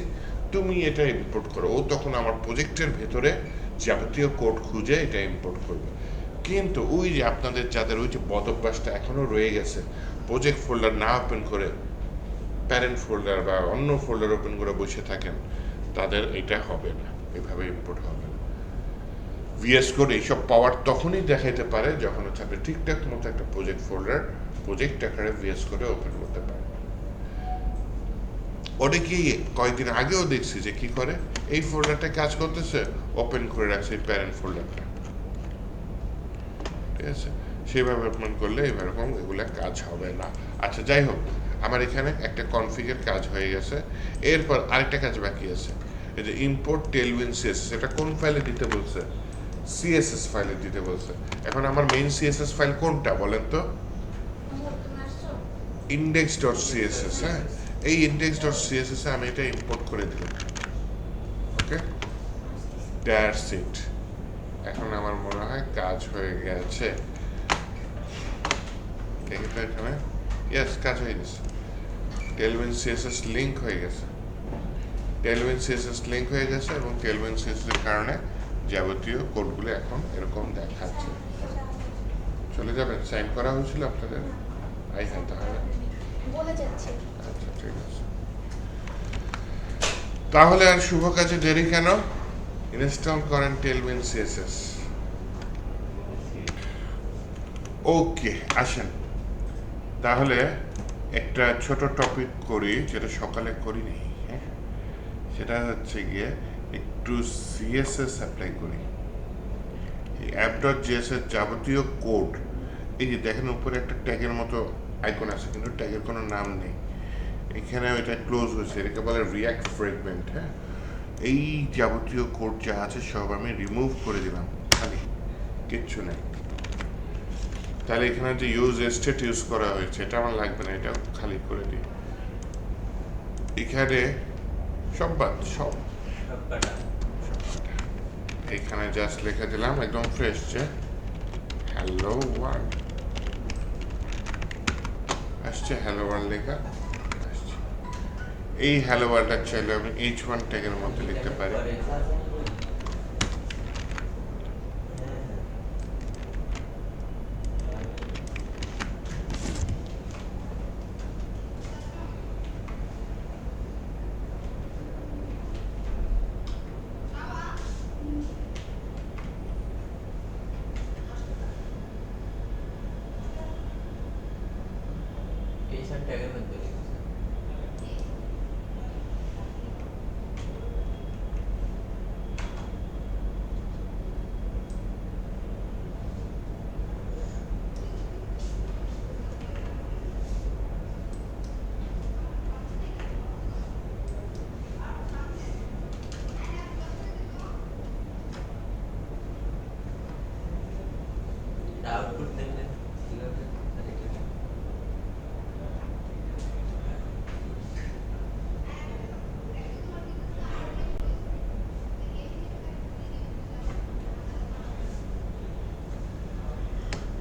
তুমি এটা ইম্পোর্ট করো। ও তখন আমার প্রজেক্টের ভেতরে যাবতীয় কোড খুঁজে এটা ইম্পোর্ট করবে। কিন্তু ওই যে আপনাদের যাদের ওই যে বদভ্যাসটা এখনও রয়ে গেছে, প্রজেক্ট ফোল্ডার না ওপেন করে প্যারেন্ট ফোল্ডার বা অন্য ফোল্ডার ওপেন করে বসে থাকেন, তাদের এটা হবে না, এভাবে ইম্পোর্ট হবে না। ভিএস কোড এইসব পাওয়ার তখনই দেখাইতে পারে যখন হচ্ছে আপনি ঠিকঠাক মতো একটা প্রজেক্ট আকারে ভিএস কোডে ওপেন করতে পারেন। অনেকে কয়েকদিন আগেও দেখছি যে কি করে, এই ফোল্ডারটা কাজ করতেছে, ওপেন করে রাখছে প্যারেন্ট ফোল্ডারটা, ঠিক আছে? সেইভাবে ওপেন করলে এরকম এগুলা কাজ হবে না। আচ্ছা যাই হোক, আমার এখানে একটা কনফিগের কাজ হয়ে গেছে, এরপর আরেকটা কাজ বাকি আছে, এই যে ইম্পোর্ট টেলউইন্ড সিএসএস, এটা কোন ফাইলে দিতে বলছে? সিএসএস ফাইলে দিতে বলছে। এখন আমার মেইন সিএসএস ফাইল কোনটা বলেন তো? index.css। হ্যাঁ, এই index.css আমি এটা ইম্পোর্ট করে দিলাম। ওকে, দ্যাটস ইট। এখন আমার মনে হয় কাজ হয়ে গেছে। দেখি তো এখানে, ইয়েস, কাজ হয়ে গেছে। টেলভিন সিএসএস লিঙ্ক হয়ে গেছে। টেলভিন সিএসএস লিঙ্ক হয়ে গেছে এবং টেলভিন সিএসএস এর কারণে যাবতীয় কোডগুলো এখন এরকম দেখাচ্ছে। চলে যাবেন, সাইন করা হয়েছিল আপনাদের? আই হ্যাঁ, তাহলে বলে যাচ্ছে। আচ্ছা, ঠিক আছে। তাহলে আর শুভ কাজে দেরি কেন? ইনস্টল করেন টেলভিন সিএসএস। ওকে, আসেন তাহলে একটা ছোট টপিক করি, যেটা সকালে করিনি। হ্যাঁ, সেটা হচ্ছে গিয়ে একটু সিএসএস অ্যাপ্লাই করি। এই app.js এর যাবতীয় কোড, এই যে দেখেন উপরে একটা ট্যাগের মতো আইকন আছে, কিন্তু ট্যাগের কোনো নাম নেই। এখানে এটা ক্লোজ হয়েছে, এটাকে বলে রিয়াক্ট ফ্রেগমেন্ট। হ্যাঁ, এই যাবতীয় কোড যা আছে সব আমি রিমুভ করে দিলাম, খালি কিচ্ছু নেই। তাহলে এখানে যে ইউজ স্টেট ইউজ করা হয়েছে এটা আমার লাগবে না, এটা খালি করে দিই। এখানে সব বাদ, সব কাটা। এখানে জাস্ট লিখে দিলাম একদম ফ্রেশ, যে হ্যালো ওয়ার্ল্ড আসছে, হ্যালো ওয়ার্ল্ড লেখা আসছে। এই হ্যালো ওয়ার্ল্ডটা চাইলে আমি H1 ট্যাগের মধ্যে লিখতে পারি। এই সার ট্যাগের মধ্যে লিখেছে। আউটপুট দেখলে কিভাবে লিখে?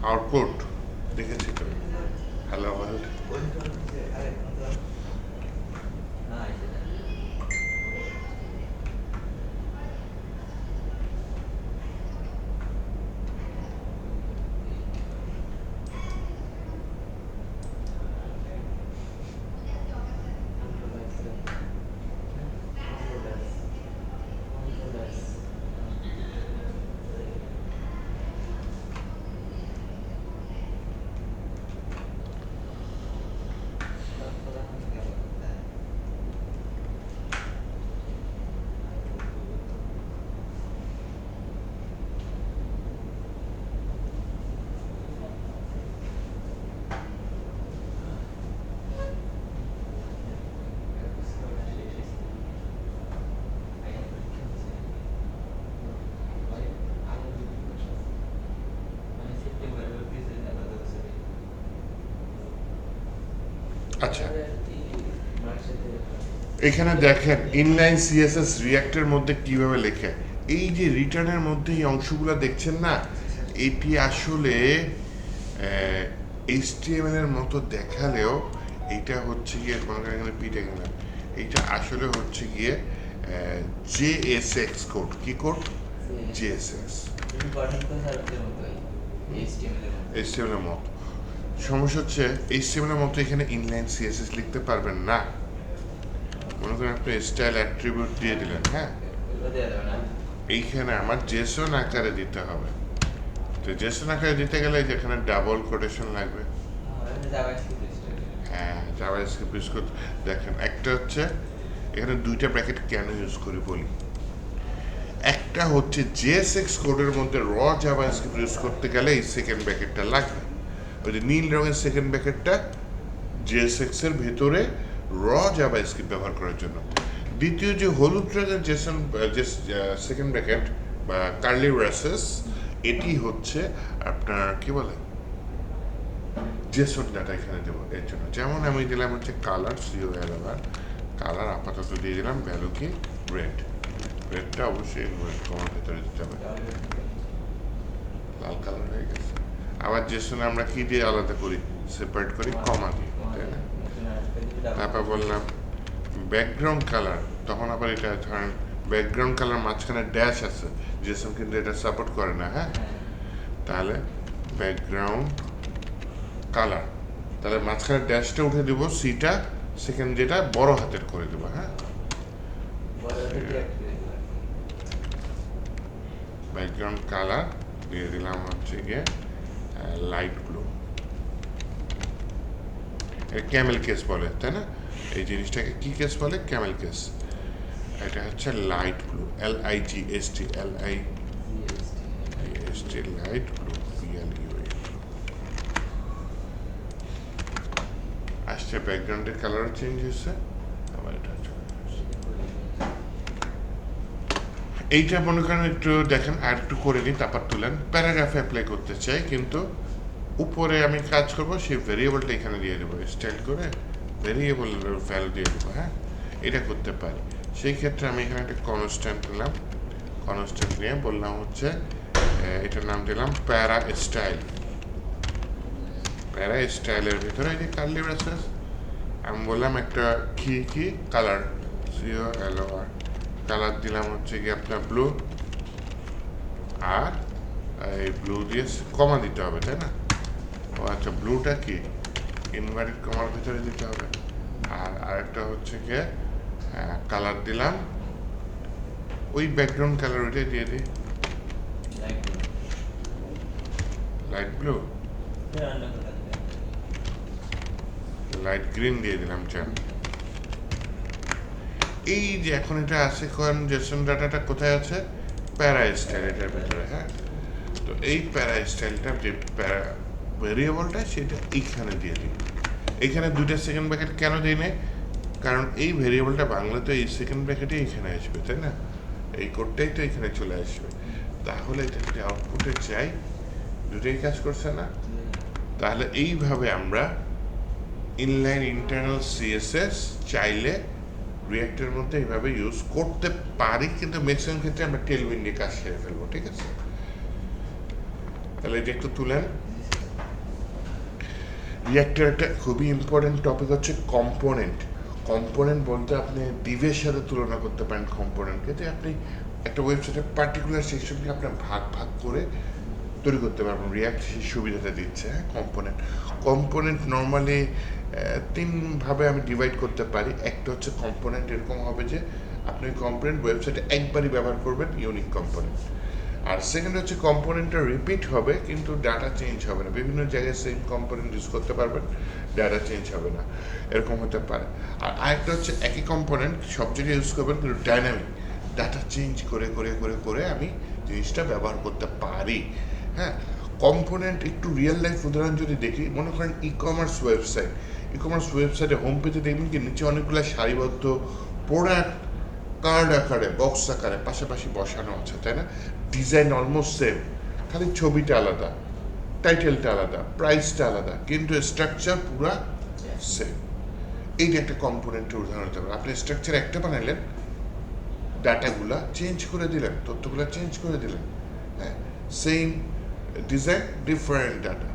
আউটপুট দেখেছি তো, হ্যালো ওয়ার্ল্ড। না, এটা না। আচ্ছা, এখানে দেখেন ইনলাইন সিএসএস রিঅ্যাক্টের মধ্যে কিভাবে লেখে। এই যে রিটার্নের মধ্যে এই অংশগুলো দেখছেন না, এটি আসলে HTML এর মতো দেখালেও এইটা হচ্ছে গিয়ে মনে করেন এখানে পিটে গেলাম, এইটা আসলে হচ্ছে গিয়ে JSX কোড। কি কোড? JSX। HTML এর মতো। সমস্যা হচ্ছে HTML এর মতো এখানে ইনলাইন সিএসএস লিখতে পারবেন না। মনে করেন আপনি স্টাইল অ্যাট্রিবিউট দিয়ে দিলেন, হ্যাঁ, এইখানে আমার জেসন আকারে দিতে হবে। তো জেসন আকারে দিতে গেলে যেখানে ডাবল কোটেশন লাগবে। হ্যাঁ, জাভাস্ক্রিপ্ট ইউজ করতে দেখেন, একটা হচ্ছে এখানে দুইটা ব্র্যাকেট কেন ইউজ করি বলি। একটা হচ্ছে JSX কোডের মধ্যে র জাভাস্ক্রিপ্ট ইউজ করতে গেলে এই সেকেন্ড ব্র্যাকেটটা লাগবে। ওই যে নীল রঙের সেকেন্ড ব্র্যাকেটটা JSX এর ভেতরে র জাভাস্ক্রিপ্ট ব্যবহার করার জন্য। দ্বিতীয় যে হলুদ রঙের সেকেন্ড ব্র্যাকেট বা কার্লি ব্রেসেস, এটি হচ্ছে আপনার কি বলে জেসন ডাটা এখানে দেবো এর জন্য। যেমন আমি দিলাম হচ্ছে কালার, COLR কালার আপাতত দিয়ে দিলাম ভ্যালু কি রেড, রেডটা অবশ্যই ইনভার্ট কমার ভিতরে দিতে হবে। লাল কালার হয়ে গেছে। আবার জেসনে আমরা কি দিয়ে আলাদা করি, সেপারেট করি কমা দিয়ে, তাই না? তারপর বললাম ব্যাকগ্রাউন্ড কালার, তখন আবার এটা ধরেন ব্যাকগ্রাউন্ড কালার মাঝখানে ড্যাশ আছে, জেসন কিন্তু এটা সাপোর্ট করে না, হ্যাঁ? তাহলে ব্যাকগ্রাউন্ড কালার, তাহলে মাঝখানে ড্যাশটা উঠে দিব, সিটা সেকেন্ড যেটা বড় হাতের করে দেবো, হ্যাঁ? ব্যাকগ্রাউন্ড কালার দিয়ে দিলাম হচ্ছে গিয়ে লাইট ব্লু, ক্যামেল কেস বলে, তাই না? এই জিনিসটাকে কি কেস বলে? Camel case. এটা হচ্ছে light blue, LIGST, LIGST, light blue, BLUE। আসছে ব্যাকগ্রাউন্ডের কালারও চেঞ্জ হয়েছে, আবার এটা চলে আসছে। এইটা মনে করেন একটু দেখেন, আর একটু করে নিই, তারপর তুলেন। প্যারাগ্রাফে অ্যাপ্লাই করতে চাই, কিন্তু উপরে আমি কাজ করবো, সেই ভেরিয়েবলটা এখানে দিয়ে দেবো, স্টাইল করে ভেরিয়েবল ভ্যালু দিয়ে দেবো, হ্যাঁ? এটা করতে পারি। সেই ক্ষেত্রে আমি এখানে একটা কনস্ট্যান্ট নিলাম, কনস্ট্যান্ট নিয়ে বললাম হচ্ছে এটার নাম দিলাম প্যারা স্টাইল। প্যারা স্টাইলের ভিতরে এই যে কার্লি ব্রেসেস, আমি বললাম একটা কি কালার, COLOR কালার দিলাম হচ্ছে কি আপনার ব্লু, আর এই ব্লু দিয়ে কমা দিতে হবে, তাই না? ও আচ্ছা, ব্লুটা কি ইনভার্টেড কমার ভিতরে দিতে হবে। আর আরেকটা হচ্ছে গিয়ে কালার দিলাম ওই ব্যাকগ্রাউন্ড কালার, ওইটাই দিয়ে দিই, লাইট ব্লু, লাইট গ্রিন দিয়ে দিলাম। চান এই যে এখন এটা আছে, কারণ জেসন ডাটাটা কোথায় আছে? প্যারা স্টাইল এটার ভিতরে, হ্যাঁ? তো এই প্যারা স্টাইলটা যে প্যারা ভেরিয়েবলটা, সেটা এইখানে দিয়ে দিই। এইখানে দুইটা সেকেন্ড ব্র্যাকেট কেন দিই না? কারণ এই ভেরিয়েবলটা বাংলাতে এই সেকেন্ড ব্র্যাকেটে এখানে আসবে, তাই না? এই কোডটাই তো এখানে চলে আসবে। তাহলে এটা যদি আউটপুটে চাই, দুটোই কাজ করছে না? তাহলে এইভাবে আমরা ইনলাইন ইন্টারনাল CSS চাইলে রিঅ্যাক্টের মধ্যে এইভাবে ইউজ করতে পারি, কিন্তু ম্যাক্সিমাম ক্ষেত্রে আমরা টেলউইন দিয়ে কাজ সেরে ফেলবো, ঠিক আছে? তাহলে এটা একটু তুলেন। রিঅ্যাক্টের একটা খুবই ইম্পর্টেন্ট টপিক হচ্ছে কম্পোনেন্ট। কম্পোনেন্ট বলতে আপনি ডিভের সাথে তুলনা করতে পারেন কম্পোনেন্টকে, যে আপনি একটা ওয়েবসাইটের পার্টিকুলার সেকশনকে আপনার ভাগ ভাগ করে তৈরি করতে পারবেন। রিঅ্যাক্ট সেই সুবিধাটা দিচ্ছে, হ্যাঁ? কম্পোনেন্ট নর্মালি তিনভাবে আমি ডিভাইড করতে পারি। একটা হচ্ছে কম্পোনেন্ট এরকম হবে যে আপনি কম্পোনেন্ট ওয়েবসাইটে একবারই ব্যবহার করবেন, ইউনিক কম্পোনেন্ট। আর সেকেন্ড হচ্ছে কম্পোনেন্টটা রিপিট হবে, কিন্তু ডাটা চেঞ্জ হবে না। বিভিন্ন জায়গায় সেম কম্পোনেন্ট ইউজ করতে পারবেন, ডাটা চেঞ্জ হবে না, এরকম হতে পারে। আর আরেকটা হচ্ছে একই কম্পোনেন্ট সব জায়গায় ইউজ করবেন, কিন্তু ডাইনামিক, ডাটা চেঞ্জ করে করে করে করে আমি জিনিসটা ব্যবহার করতে পারি, হ্যাঁ? কম্পোনেন্ট একটু রিয়েল লাইফ উদাহরণ যদি দেখি, মনে করেন ই কমার্স ওয়েবসাইটে হোম পেজে দেখবেন কি নিচে অনেকগুলো সারিবদ্ধ প্রোডাক্ট কার্ড আকারে, বক্স আকারে পাশাপাশি বসানো আছে, তাই না? ডিজাইন অলমোস্ট সেম, খালি ছবিটা আলাদা, টাইটেলটা আলাদা, প্রাইসটা আলাদা, কিন্তু স্ট্রাকচার পুরা সেম। এইটা একটা কম্পোনেন্টের উদাহরণ হতে পারে। আপনি স্ট্রাকচার একটা বানাইলেন, ডাটাগুলা চেঞ্জ করে দিলেন, তথ্যগুলো চেঞ্জ করে দিলেন, হ্যাঁ? সেম ডিজাইন, ডিফারেন্ট ডাটা,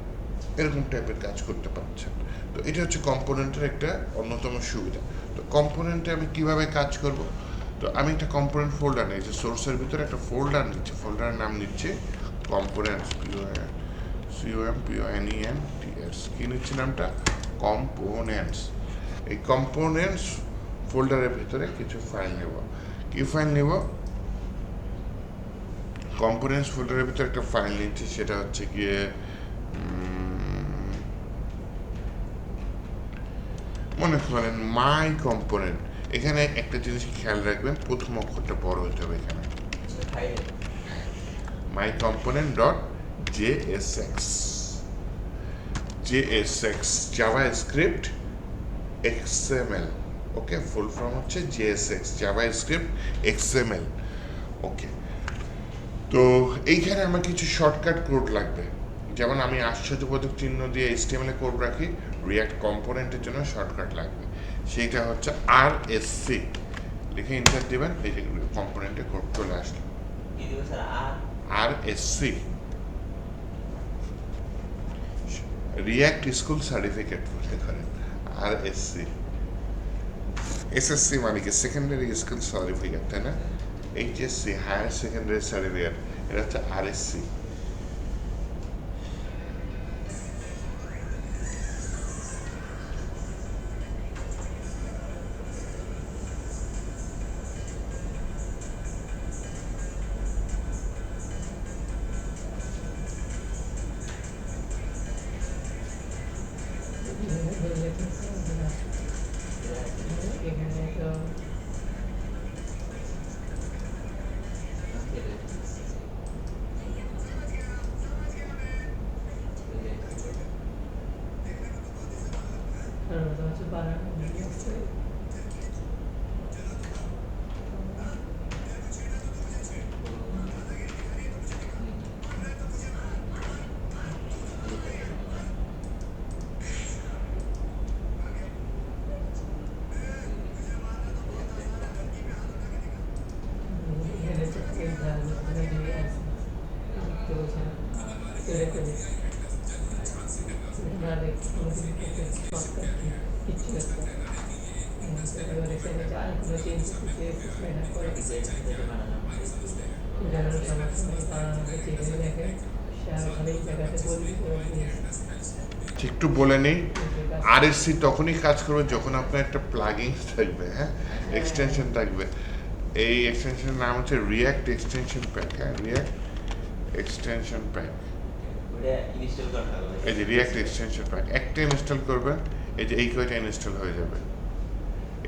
এরকম টাইপের কাজ করতে পারছেন। তো এটা হচ্ছে কম্পোনেন্টের একটা অন্যতম সুবিধা। তো কম্পোনেন্টে আমি কিভাবে কাজ করব? তো আমি একটা কম্পোনেন্ট ফোল্ডার নিয়েছি, সোর্সের ভিতরে একটা ফোল্ডার নিচ্ছি, ফোল্ডারের নাম নিচ্ছি কম্পোনেন্টস, COMPONENTS। কি নিচ্ছি নামটা? কম্পোনেন্টস। এই কম্পোনেন্টস ফোল্ডারের ভিতরে কিছু ফাইল নেব। কি ফাইল নেব? কম্পোনেন্টস ফোল্ডারের ভিতরে একটা ফাইল নিচ্ছি, সেটা হচ্ছে গিয়ে মনে করেন মাই কম্পোনেন্ট। এখানে একটা জিনিস খেয়াল রাখবেন, প্রথম অক্ষরটা বড় হতে হবে এখানে, my component dot JSX JavaScript XML। Okay, full form হচ্ছে JSX জাভাস্ক্রিপ্ট XML। ওকে, তো এইখানে আমার কিছু শর্টকাট কোড লাগবে। যেমন আমি আশ্চর্যবোধক চিহ্ন দিয়ে HTML কোড রাখি, রিঅ্যাক্ট কম্পোনেন্টের জন্য শর্টকাট লাগবে, সেইটা হচ্ছে RSC। লিখে ইন্টার দেবেন, এই যে কম্পোনেন্টে কোড চলে আসলো কি দিব sir RSC react school certificate বলতে পারেন RSC SSC মানে কি সেকেন্ডারি স্কুল সার্টিফিকেট তাই না HSC হায়ার সেকেন্ডারি সার্টিফিকেট এটা হচ্ছে RSC একটু বলে নেই RSC তখনই কাজ করবে যখন আপনার একটা প্লাগইন থাকবে হ্যাঁ এক্সটেনশন থাকবে এই এক্সটেনশনের নাম হচ্ছে রিয়াক্ট এক্সটেনশন প্যাক হ্যাঁ রিয়াক্ট এক্সটেনশন প্যাক ওটা ইনস্টল করতে হবে এই যে রিয়াক্ট এক্সটেনশন প্যাক একটা ইনস্টল করবেন এই যে এই কয়টা ইনস্টল হয়ে যাবে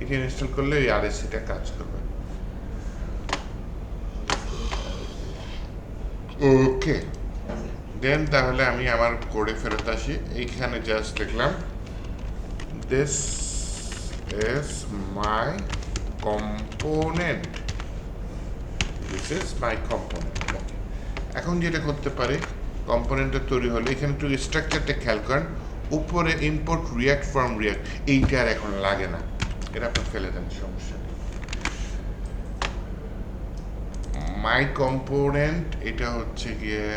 এটা ইনস্টল করলে এই RSCটা কাজ করবে ওকে দেন তাহলে আমি আমার কোডে ফেরত আসি এইখানে জাস্ট লিখলাম this is my component this is my component এখন যেটা করতে পারি কম্পোনেন্টটা তৈরি হলে এখানে একটু স্ট্রাকচারটা খেয়াল করেন উপরে ইম্পোর্ট রিয়াক্ট ফ্রম রিয়াক্ট এইটা আর এখন লাগে না এটা আপনি ফেলে দেন সমস্যা নেই মাই কম্পোনেন্ট এটা হচ্ছে গিয়ে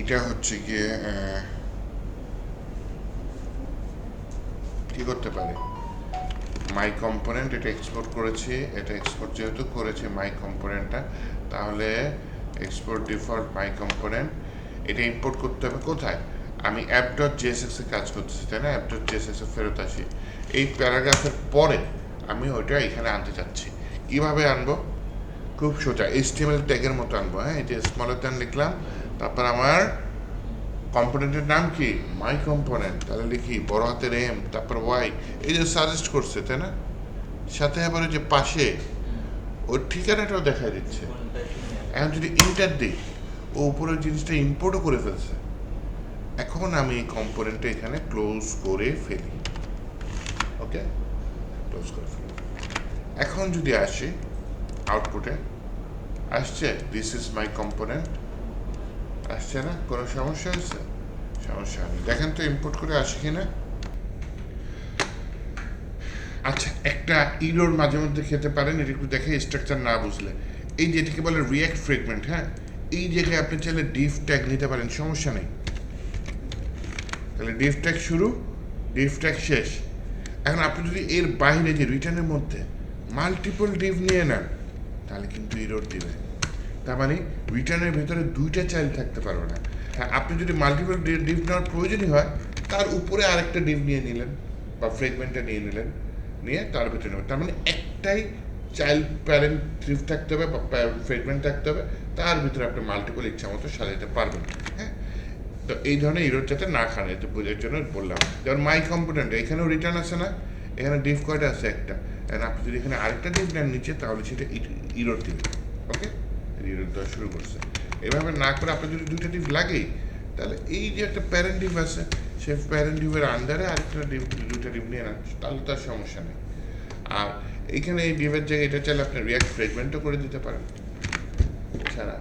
এটা হচ্ছে গিয়ে কি করতে পারে মাই কম্পোনেন্ট এটা এক্সপোর্ট করেছি এটা এক্সপোর্ট যেহেতু করেছি মাই কম্পোনেন্টটা তাহলে এক্সপোর্ট ডিফল্ট মাই কম্পোনেন্ট এটা ইম্পোর্ট করতে হবে কোথায় আমি app.jsx এ কাজ করতেছি তাই না app.jsx এ ফেরত আসি এই প্যারাগ্রাফের পরে আমি ওইটা এখানে আনতে চাচ্ছি কিভাবে আনবো খুব সোজা HTML ট্যাগের মতো আনবো হ্যাঁ এই যে স্মলার দ্যান লিখলাম তারপর আমার কম্পোনেন্টের নাম কি মাই কম্পোনেন্ট তাহলে লিখি বড় হাতের M তারপর Y এই যে সাজেস্ট করছে তাই না সাথে আবার ওই যে পাশে ওর ঠিকানাটাও দেখা দিচ্ছে এখন যদি ইন্টার দিই ও উপরের জিনিসটা ইম্পোর্টও করে ফেলছে এখন আমি এই কম্পোনেন্টটা এখানে ক্লোজ করে ফেলি ওকে ক্লোজ করে ফেলি এখন যদি আসি আউটপুটে আসছে দিস ইজ মাই কম্পোনেন্ট আসছে না কোনো সমস্যা আছে সমস্যা নেই দেখেন তো ইম্পোর্ট করে আসে কিনা আচ্ছা একটা ইরোর মাঝে মধ্যে খেতে পারেন এটা একটু দেখে স্ট্রাকচার না বুঝলে এই যেটাকে বলে রিয়াক্ট ফ্রেগমেন্ট হ্যাঁ এই জায়গায় আপনি চাইলে ডিফ ট্যাগ নিতে পারেন সমস্যা নেই তাহলে ডিফ ট্যাগ শুরু ডিফ ট্যাগ শেষ এখন আপনি যদি এর বাইরে যে রিটার্নের মধ্যে মাল্টিপল ডিভ নিয়ে নেন তাহলে কিন্তু ইরোর দিবে তার মানে রিটার্নের ভেতরে দুইটা চাইল্ড থাকতে পারবে না হ্যাঁ আপনি যদি মাল্টিপল ডিভ নেওয়ার প্রয়োজনই হয় তার উপরে আরেকটা ডিভ নিয়ে নিলেন বা ফ্রেগমেন্টটা নিয়ে নিলেন নিয়ে তার ভিতরে নেবেন তার মানে একটাই চাইল্ড প্যারেন্ট ডিভ থাকতে হবে বা ফ্রেগমেন্ট থাকতে হবে তার ভিতরে আপনি মাল্টিপল ইচ্ছা মতো সাজাতে পারবেন হ্যাঁ তো এই ধরনের ইরোর যাতে না খান এতে বোঝার জন্য বললাম যেমন মাই কম্পোনেন্ট এখানেও রিটার্ন আছে না এখানে ডিভ কয়টা আছে একটা আপনি যদি এখানে আরেকটা ডিভ নেন নিচে তাহলে সেটা ইরোর দিবে ওকে ইরোর দেওয়া শুরু করছে এভাবে না করে আপনার যদি দুইটা ডিভ লাগেই তাহলে এই যে একটা প্যারেন্ট ডিভ আছে সেই প্যারেন্ট ডিভের আন্ডারে আরেকটা ডিভ দুইটা ডিভ নিয়ে নেন তাহলে তার সমস্যা নেই আর এইখানে এই ডিভের জায়গায় এটা চাইলে আপনি রিয়াক্ট ফ্রেগমেন্টও করে দিতে পারেন ছাড়া।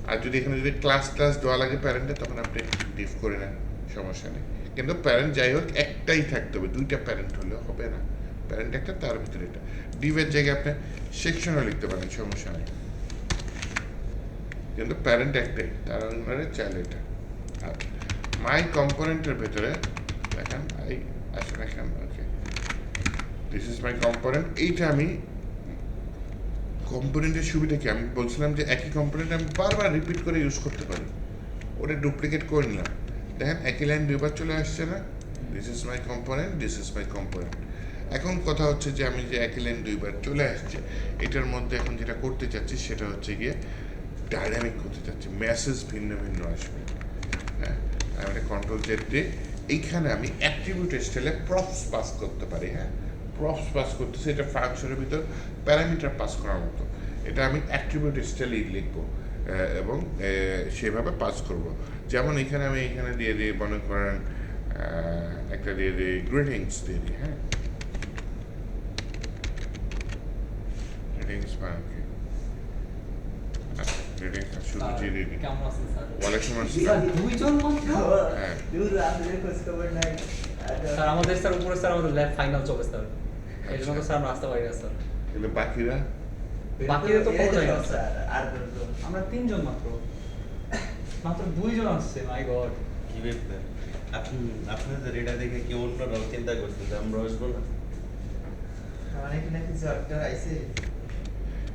আর যদি এখানে যদি ক্লাস দেওয়া লাগে প্যারেন্টে, তখন আপনি ডিভ করে নেন, সমস্যা নেই। কিন্তু প্যারেন্ট যাই হোক একটাই থাকতে হবে, দুইটা প্যারেন্ট হলেও হবে না। প্যারেন্ট একটা, তার ভিতরে এটা। ডিভের জায়গায় আপনি সেকশনও লিখতে পারেন, সমস্যা নেই, কিন্তু প্যারেন্ট একটাই, তার অনুসারে চাইলে এটা। আর মাই কম্পোনেন্টের ভেতরে দেখেন এই আসেন এখানে, ওকে, দিস ইজ মাই কম্পোনেন্ট। এইটা আমি কম্পোনেন্টের সুবিধা কি, আমি বলছিলাম যে একই কম্পোনেন্ট আমি বারবার রিপিট করে ইউজ করতে পারি, ওটা ডুপ্লিকেট করে নিলাম, দেখেন একই লাইন দুইবার চলে আসছে না, this is my component, this is my component. এখন কথা হচ্ছে যে আমি যে একই লাইন দুইবার চলে আসছে, এটার মধ্যে এখন যেটা করতে চাচ্ছি সেটা হচ্ছে গিয়ে ডাইনামিক করতে চাচ্ছি, মেসেজ ভিন্ন ভিন্ন আসবে। হ্যাঁ, আমি একটা কন্ট্রোল জেড দিয়ে এইখানে আমি অ্যাট্রিবিউট স্টাইলে প্রপস পাস করতে পারি। হ্যাঁ, প্রপস পাস করতেছে, এটা ফাংশনের ভিতর প্যারামিটার পাস করার মতো, এটা আমি অ্যাট্রিবিউট স্টাইলেই লিখবো এবং সেভাবে পাস করব। যেমন এখানে আমি এখানে দিয়ে দিই, মনে করেন একটা দিয়ে দিই গ্রিটিংস দিয়ে দিই। হ্যাঁ, গ্রিটিংস মানে কি, গ্রিটিংস শুরু দিয়ে দিই, কেমন আছেন স্যার? ওয়ালাইকুম আসসালাম। দুইজন মাত্র? হ্যাঁ, দূর আপনাদের খোঁজ খবর নাই। স্যার আমাদের স্যার উপরে স্যার আমাদের ল্যাব ফাইনাল চলে স্যার, এই জন্য তো স্যার আমরা আসতে পারি না স্যার। কিন্তু বাকিরা বাকিরা তো খবর নাই না স্যার। স্যার আর দুজন। আমরা তিনজন মাত্র, মাত্র দুইজন আসছে, মাই গড। কি ব্যাপার? আপনাদের এটা দেখে কি অন্যরাও চিন্তা করছে যে আমরা আসবো না? আমার এখানে কি জ্বরটা আইছে?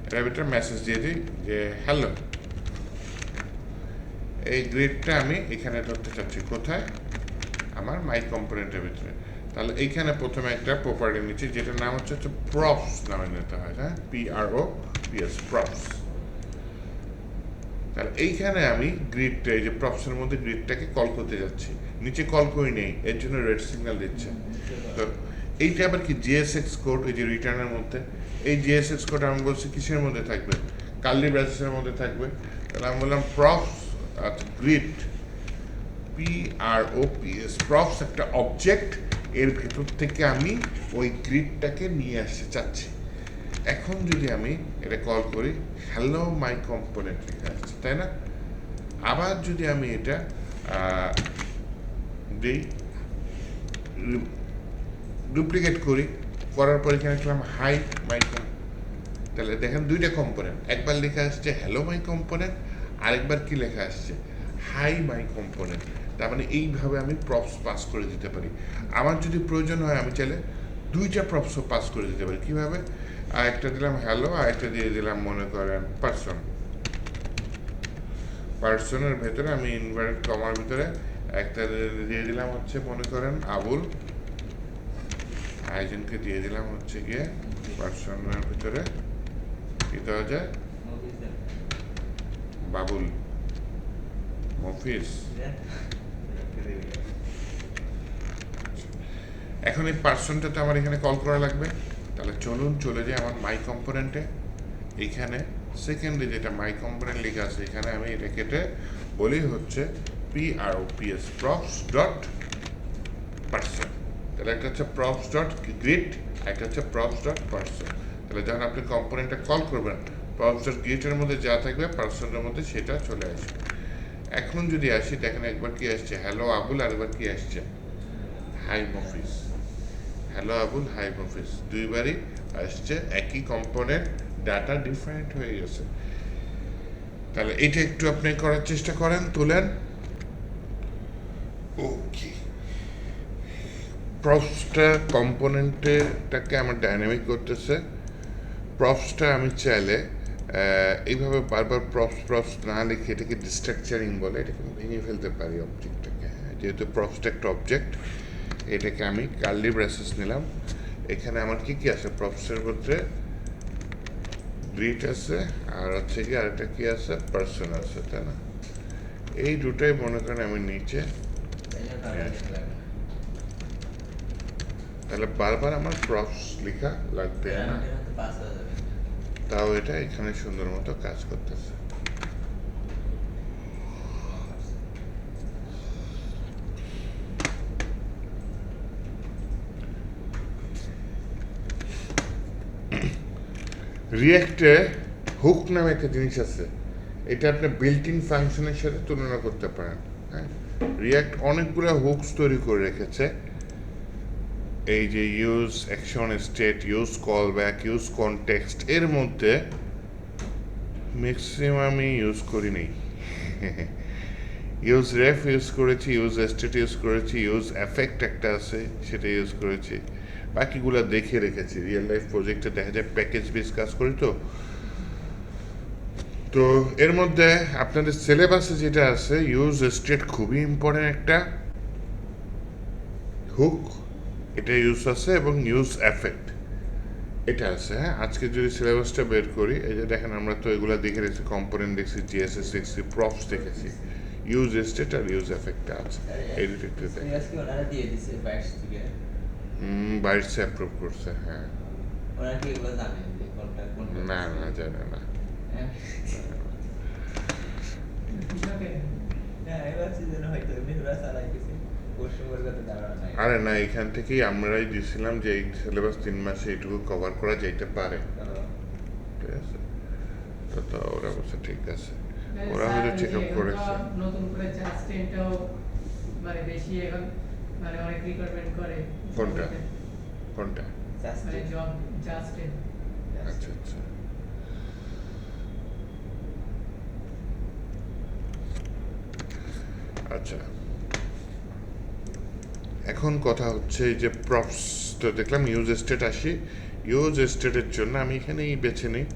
এটার ভিতরে মেসেজ দিয়ে দিই যে হ্যালো, এই গ্রিডটা আমি এখানে ধরতে চাচ্ছি, কোথায়, আমার মাই কম্পোনেন্টের ভিতরে। তাহলে এইখানে প্রথমে একটা প্রপার্টি নিচ্ছি, যেটার নাম হচ্ছে প্রপস নামে নিতে হয়। হ্যাঁ, PROPS, প্রপস। তাহলে এইখানে আমি গ্রিডটা, এই যে প্রপসের মধ্যে গ্রিডটাকে কল করতে যাচ্ছি, নিচে কল করি নেই, এর জন্য রেড সিগন্যাল দিচ্ছে। তো এইটা আবার কি JSX কোড, এই যে রিটার্নের মধ্যে, এই JSX কোড আমি বলছি কিসের মধ্যে থাকবে, কার্লি ব্রেসেসের মধ্যে থাকবে। তাহলে আমি বললাম প্রপস গ্রিড, PROPS, প্রপস একটা অবজেক্ট, এর ভেতর থেকে আমি ওই গ্রিডটাকে নিয়ে আসতে চাচ্ছি। এখন যদি আমি এটা কল করি, হ্যালো মাই কম্পোনেন্ট লেখা আসছে, তাই না? আবার যদি আমি এটা দিই, ডুপ্লিকেট করি, করার পর এখানে লিখলাম হাই মাই কম্পোনেন্ট, তাহলে দেখেন দুইটা কম্পোনেন্ট, একবার লেখা আসছে হ্যালো মাই কম্পোনেন্ট, আরেকবার কি লেখা আসছে, হাই মাই কম্পোনেন্ট। তার মানে এইভাবে আমি প্রপস পাস করে দিতে পারি। আমার যদি প্রয়োজন হয় আমি চাইলে দুইটা প্রপসও পাস করে দিতে পারি। কীভাবে? আর একটা দিলাম হ্যালো, আর একটা দিয়ে দিলাম মনে করেন পার্সন। পার্সনের ভেতরে আমি ইনভার্টেড কমার ভিতরে একটা দিয়ে দিলাম হচ্ছে মনে করেন আবুল, আয়োজনকে দিয়ে দিলাম হচ্ছে গিয়ে পার্সনের ভিতরে কি দেওয়া যায়, বাবুল, মফিজ। এখন এই পার্সনটাতে আমার এখানে কল করা লাগবে, তাহলে চলুন চলে যাই আমার মাই কম্পোনেন্টে। এইখানে সেকেন্ডে যেটা মাই কম্পোনেন্ট লেখা আছে, এখানে আমি এটা কেটে বলি হচ্ছে PROPS, প্রপস ডট পার্সন। তাহলে একটা হচ্ছে প্রপস ডট গ্রিড, একটা হচ্ছে প্রপস ডট পার্সন। তাহলে যখন আপনি কম্পোনেন্টটা কল করবেন, প্রপস ডট গ্রিডের মধ্যে যা থাকবে পার্সনের মধ্যে সেটা চলে আসবে। এখন যদি আসি, দেখেন একবার কি আসছে হ্যালো আবুল, আর একবার কি আসছে hi Mofiz. Hello Abul, hi Mofiz, দুইবারই আসছে একই কম্পোনেন্ট, ডাটা ডিফারেন্ট হয়ে গেছে। তাহলে এটা একটু আপনি করার চেষ্টা করেন, তোলেন। ওকে, প্রপসটা কম্পোনেন্টটাকে আমার ডাইনামিক করতেছে। প্রপসটা আমি চাইলে এইভাবে বারবার প্রপস না লিখে এটাকে ডিস্ট্রাকচারিং বলে, এটাকে ভেঙে ফেলতে পারি অবজেক্টটাকে। যেহেতু প্রপসটা একটা অবজেক্ট, এটাকে আমি কার্লি ব্রেসেস নিলাম। এখানে আমার কি কি আছে, প্রপসের মধ্যে গ্রিড আছে, আর হচ্ছে কি আরেকটা কি আছে, পার্সন আছে, তাই না? এই দুটাই মনে করেন আমি নিচে, তাহলে বারবার আমার প্রপস লেখা লাগবে না, পাস হয়ে যাবে। তাও এটা এখানে সুন্দর মতো কাজ করতেছে। রিয়াক্টে হুক নামে একটা জিনিস আছে, এটা আপনি বিল্ট ইন ফাংশনের সাথে তুলনা করতে পারেন। হ্যাঁ, রিয়াক্ট অনেকগুলো হুকস তৈরি করে রেখেছে। এই যে use action state, use call back, use context, এর মধ্যে ম্যাক্সিমামই ইউজ করি নেই। ইউজ রেফ ইউজ করেছি, ইউজ স্টেট ইউজ করেছি, ইউজ এফেক্ট একটা আছে সেটা ইউজ করেছি, বাকিগুলো দেখে রেখেছি। রিয়েল লাইফ প্রজেক্টে দেখা যায় প্যাকেজ বেস কাজ করি তো। তো এর মধ্যে আপনাদের সিলেবাসে যেটা আছে, ইউজ স্টেট খুবই ইম্পর্টেন্ট একটা হুক, এটা ইউজ আছে, এবং ইউজ এফেক্ট এটা আছে। হ্যাঁ, আজকে যদি সিলেবাসটা বের করি, এই যে দেখেন আমরা তো এগুলো দেখে রেখেছি, কম্পোনেন্ট দেখছি, জিএসএস দেখছি, প্রপস দেখেছি, ইউজ স্টেট আর ইউজ এফেক্টটা আছে এই দুটোতে। আজকে ওনারা দিয়ে দিছে বাইশ থেকে। বাইরে অ্যাপ্রুভ করছে। হ্যাঁ, ওনারা কি এগুলো জানেন যে কোনটা কোনটা? না না জানে না। হ্যাঁ। না, আমি ভাবছি যেন হয়তো এমনি ওরা চালাইতেছে, কোশ্চেন করতে ধারণা নাই। আরে না, এখান থেকেই আমরাই দিছিলাম যে এই সিলেবাস 3 মাসে এইটুকু কভার করা যাইতে পারে। ঠিক আছে, তো ওরা বলছে ঠিক আছে, ওরা হয়তো চেক আপ করেছে। নতুন করে জাস্ট এটাও মানে বেশি এখন মানে অনেক রিকোয়ারমেন্ট করে। কোনটা কোনটা? জাস্ট মানে জব জাস্ট আচ্ছা আচ্ছা, আচ্ছা। এখন কথা হচ্ছে এই যে প্রপস, তো দেখলাম ইউজ স্টেট আসি। ইউজ স্টেটের জন্য আমি এখানেই বেছে নিই।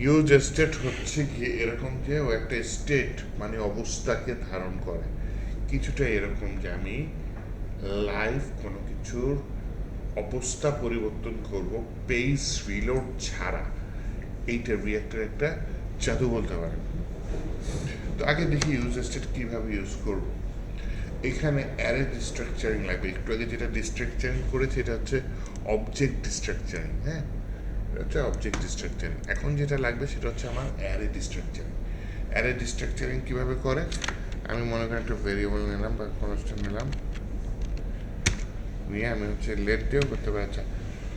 ইউজ স্টেট হচ্ছে কি এরকম যে ও একটা স্টেট মানে অবস্থাকে ধারণ করে, কিছুটা এরকম যে আমি লাইভ কোনো কিছুর অবস্থা পরিবর্তন করব পেস রিলোড ছাড়া। এইটা রিঅ্যাক্টর একটা জাদু বলতে পারেন। তো আগে দেখি ইউজ স্টেট কীভাবে ইউজ করব। এখানে অ্যারে ডিস্ট্রাকচারিং লাগবে। একটু আগে যেটা ডিস্ট্রাকচারিং করেছে এটা হচ্ছে অবজেক্ট ডিস্ট্রাকচারিং। হ্যাঁ, এটা হচ্ছে অবজেক্ট ডিস্ট্রাকচারিং। এখন যেটা লাগবে সেটা হচ্ছে আমার অ্যারে ডিস্ট্রাকচারিং। অ্যারে ডিস্ট্রাকচারিং কীভাবে করে, আমি মনে করেন একটা ভেরিয়েবল নিলাম বা কনস্ট্যান্ট নিলাম, নিয়ে আমি হচ্ছে লেট দিয়েও করতে পারি। আচ্ছা,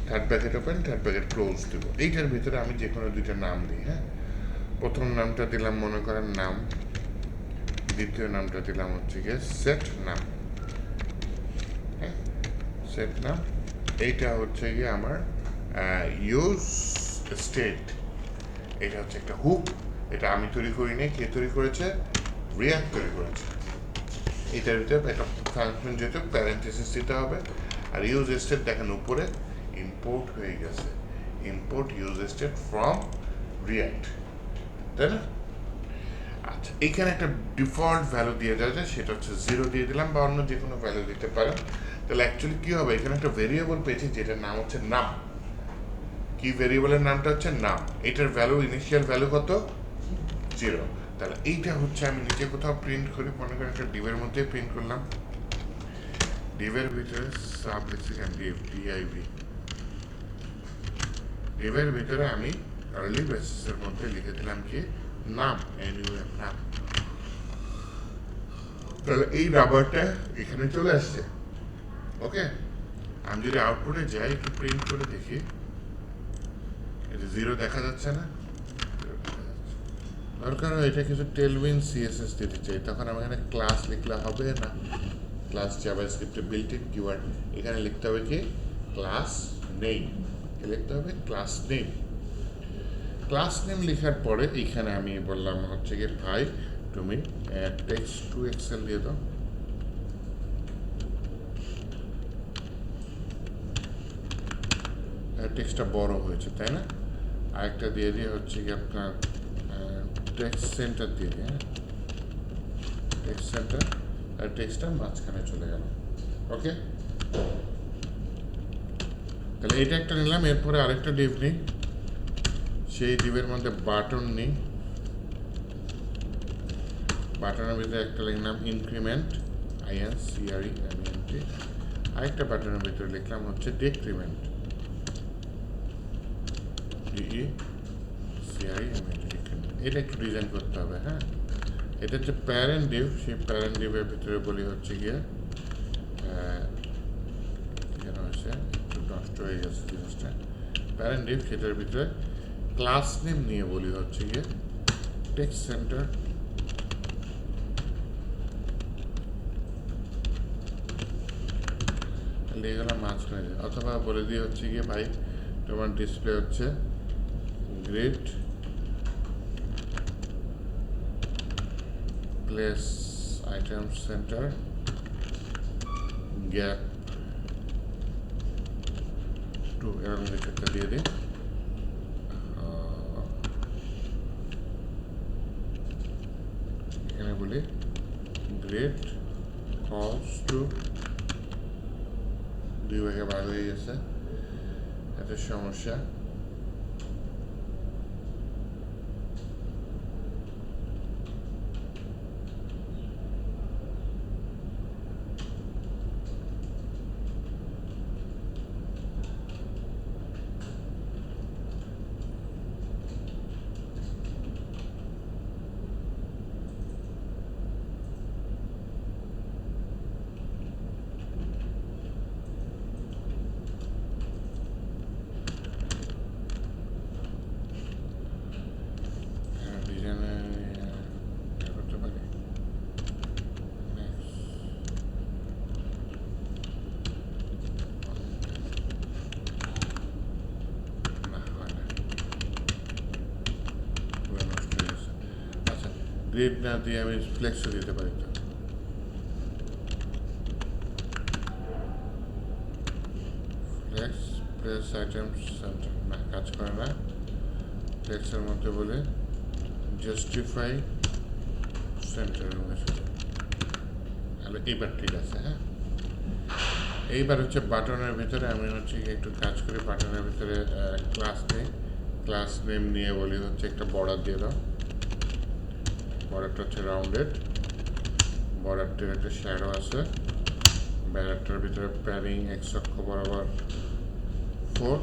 third bracket open, third bracket close দেবো। এইটার ভিতরে আমি যে কোনো দুইটা নাম দিই। হ্যাঁ, প্রথম নামটা দিলাম মনে করেন নাম, দ্বিতীয় নামটা দিলাম হচ্ছে গিয়ে সেট নাম। হ্যাঁ, সেট নাম। এইটা হচ্ছে গিয়ে আমার ইউজ স্টেট। এটা হচ্ছে একটা হুক, এটা আমি তৈরি করিনি, কে তৈরি করেছে? রিয়াক্ট তৈরি করেছে। এটার ভিতরে একটা ফাংশন যেহেতু প্যারেন্থেসিস দিতে হবে। আর ইউজ স্টেট দেখেন উপরে ইম্পোর্ট হয়ে গেছে, import use state from react, তাই না? আচ্ছা, এখানে একটা ডিফল্ট ভ্যালু দিয়ে দেওয়া যায়, সেটা হচ্ছে 0 দিয়ে দিলাম, বা অন্য যে কোনো ভ্যালু দিতে পারেন। তাহলে অ্যাকচুয়ালি কী হবে, এখানে একটা ভেরিয়েবল পেয়েছি যেটার নাম হচ্ছে নাম। কি ভেরিয়েবলের নামটা হচ্ছে নাম। এটার ভ্যালু, ইনিশিয়াল ভ্যালু কত? 0। তাহলে এইটা হচ্ছে আমি নিচে কোথাও প্রিন্ট করি, মনে করেন একটা ডিভের মধ্যে প্রিন্ট করলাম। ডিভের ভিতরে সাব লিখছিলাম ডিভ, ডিআইভি। ডিভের ভিতরে আমি আর্লি বেসিসের মধ্যে লিখে দিলাম কি নাম, এনইউএম নাম। তাহলে এই রাবারটা এখানে চলে আসছে। ওকে, আমি যদি আউটপুটে যাই একটু প্রিন্ট করে দেখি, এটা 0 দেখা যাচ্ছে না। দরকার হয় এটা কিছু টেলউইন সিএসএস দিতে চাই, তখন আমি এখানে ক্লাস লিখলে হবে না। ক্লাস জাভাস্ক্রিপ্টে বিল্ট ইন কিওয়ার্ড, এখানে লিখতে হবে কি ক্লাস নেম, লিখতে হবে ক্লাস নেম। ক্লাস নেম লেখার পরে এইখানে আমি বললাম হচ্ছে কি ভাই তুমি টেক্সট টু এক্সেল দিয়ে দাও। টেক্সটটা বড় হয়েছে তাই না? আরেকটা দিয়ে দিয়ে হচ্ছে কি আপনার টেক্সট সেন্টার দিয়ে দিই। হ্যাঁ, টেক্সট সেন্টার, আর টেক্সটটা মাঝখানে চলে গেল। ওকে, তাহলে এটা একটা নিলাম। এরপরে আরেকটা ডিভ নিই, সেই ডিভের মধ্যে বাটন নিই। বাটনের ভিতরে একটা লিখলাম ইনক্রিমেন্ট, INCREMENT। আরেকটা বাটনের ভিতরে লিখলাম হচ্ছে ডিক্রিমেন্ট, DECREMENT। এটা একটু ডিজাইন করতে হবে। হ্যাঁ, এটা হচ্ছে প্যারেন্ট ডিভ, সেই প্যারেন্ট ডিভের ভিতরে বলি হচ্ছে গিয়ে কেন হচ্ছে একটু নষ্ট হয়ে গেছে জিনিসটা, প্যারেন্ট ডিভ, সেটার ভিতরে ক্লাস নেম নিয়ে বলি হচ্ছে গিয়ে টেক্সট সেন্টার লিখে গেলাম মাঝখানে, অথবা বলে দিয়ে হচ্ছে গিয়ে ভাই তোমার ডিসপ্লে হচ্ছে grid place item center gap two, এরকম কিছু একটা দিয়ে দিই। এখানে বলি গ্রিড কলস টু, দুই ভাগে ভাগ হয়ে গেছে, একটা সমস্যা। ডিজাইনে করতে পারি। আচ্ছা, গ্রিড না দিয়ে আমি ফ্লেক্সও দিতে পারি তো। ফ্লেক্স প্লেস আইটেম সেন্টার, না কাজ করে না। ফ্লেক্সের মধ্যে বলে জাস্টিফাই সেন্টার, তাহলে এইবার ঠিক আছে। হ্যাঁ, এইবার হচ্ছে বাটনের ভিতরে আমি হচ্ছে একটু কাজ করি। বাটনের ভিতরে ক্লাস নেই, ক্লাস নেম নিয়ে বলি হচ্ছে একটা বর্ডার দিয়ে দাও। বর্ডারটা হচ্ছে রাউন্ডেড, বর্ডারটির একটা শ্যাডো আছে, ব্যানারটার ভিতরে প্যারিং এক্স অক্ষ বরাবর 4,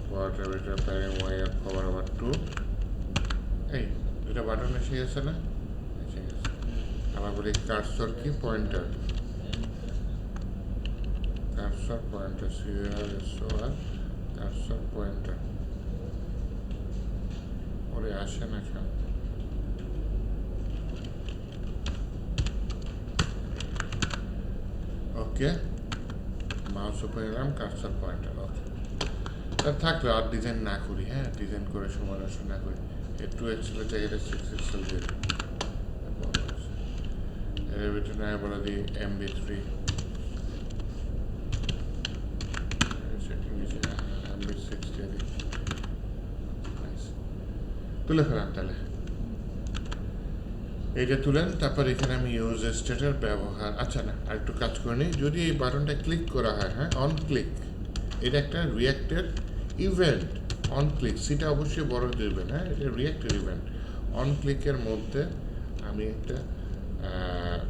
বর্ডারটার ভিতরে প্যারিং ওয়াই অক্ষ বরাবর 2। এই দুটা বাটন এসে গেছে না? এসে গেছে। আবার বলি কার্সর কি, pointer, cursor pointer, CRSOR cursor pointer. ওরে আসে না কেন? ওকে, মাউস উপরে এলাম, কার্সর পয়েন্টার। ওকে, তার থাকলে আর ডিজাইন না করি। হ্যাঁ, ডিজাইন করে সময় নষ্ট না করি। এই 2 এক্সেলের জায়গাটা 6 এক্সেল দিয়ে দিই। এর ভিতরে না বলে দিই MB3 MB6 দিয়ে দিই। তুলে ফেলাম তাহলে, এইটা তুলেন। তারপর এখানে আমি ইউজ স্টেটের ব্যবহার, আচ্ছা না আর একটু কাজ করে নিই। যদি এই বাটনটা ক্লিক করা হয়, হ্যাঁ অন ক্লিক, এটা একটা রিয়াক্টের ইভেন্ট। অন ক্লিক সেটা অবশ্যই বড় দেবেন। হ্যাঁ, এটা রিয়াক্টের ইভেন্ট। অন ক্লিকের মধ্যে আমি একটা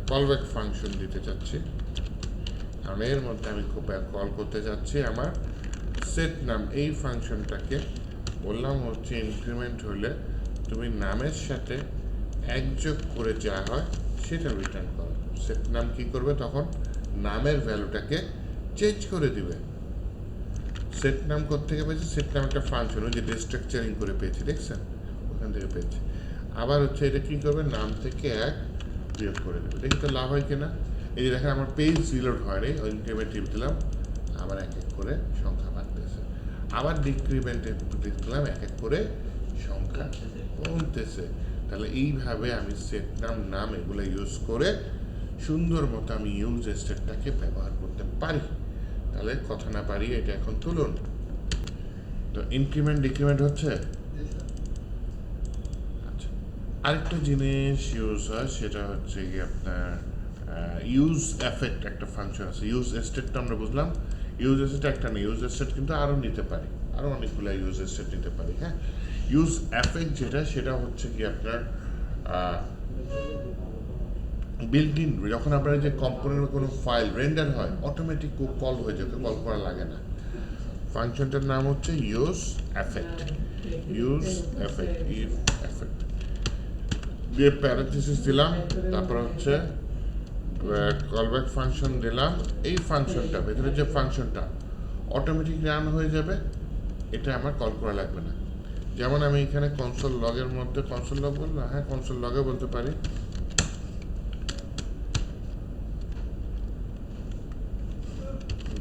কলব্যাক ফাংশন দিতে চাচ্ছি, কারণ এর মধ্যে আমি কল করতে চাচ্ছি আমার সেট নাম। এই ফাংশনটাকে বললাম হচ্ছে ইনক্রিমেন্ট হলে তুমি নামের সাথে একযোগ করে যা হয় সেটা রিটার্ন করো। সেট নাম কী করবে তখন? নামের ভ্যালুটাকে চেঞ্জ করে দিবে। সেট নাম কোত্থেকে পেয়েছে? সেট নাম একটা ফাংশন, ওই যে ডিস্ট্রাকচারিং করে পেয়েছি, দেখছেন? ওখান থেকে পেয়েছি। আবার হচ্ছে এটা কী করবে? নাম থেকে 1 বিয়োগ করে দেবে। দেখি তো লাভ হয় কিনা। এই যে দেখেন আমার পেজ রিলোড হয়নি, ওই ইনক্রিমেন্ট টিপ দিলাম, আবার 1 1 করে সংখ্যা বাড়তেছে। আবার ডিক্রিমেন্টে ক্লিক দিলাম, 1 1 করে সংখ্যা কমতেছে। তাহলে এইভাবে আমি সেট নাম এগুলো ইউজ করে সুন্দর মতো আমি ইউজ স্টেটটাকে ব্যবহার করতে পারি। তাহলে কথা না পারি, এটা এখন তুলুন। তো ইনক্রিমেন্ট ডিক্রিমেন্ট হচ্ছে। আচ্ছা, আরেকটা জিনিস ইউজ হয়, সেটা হচ্ছে কি আপনার ইউজ এফেক্ট একটা ফাংশন আছে। ইউজ স্টেটটা আমরা বুঝলাম, ইউজ স্টেট একটা নেই, ইউজ স্টেট কিন্তু আরও নিতে পারি, আরও অনেকগুলো ইউজ স্টেট নিতে পারি। হ্যাঁ, ইউজ এফেক্ট যেটা, সেটা হচ্ছে কি আপনার বিল্ট ইন, যখন আপনার যে কম্পোনেন্টের কোনো ফাইল রেন্ডার হয় অটোমেটিক কল হয়ে যাবে, কল করা লাগে না। ফাংশনটার নাম হচ্ছে use effect. Use effect, if effect দিয়ে প্যারাথিসিস দিলাম, তারপর হচ্ছে কলব্যাক ফাংশন দিলাম। এই ফাংশনটা ভেতরে যে ফাংশনটা অটোমেটিক রান হয়ে যাবে, এটা আমার কল করা লাগবে না। যেমন আমি এখানে কনসোল লগের মধ্যে কনসোল লগ বলবো, হ্যাঁ কনসোল লগে বলতে পারি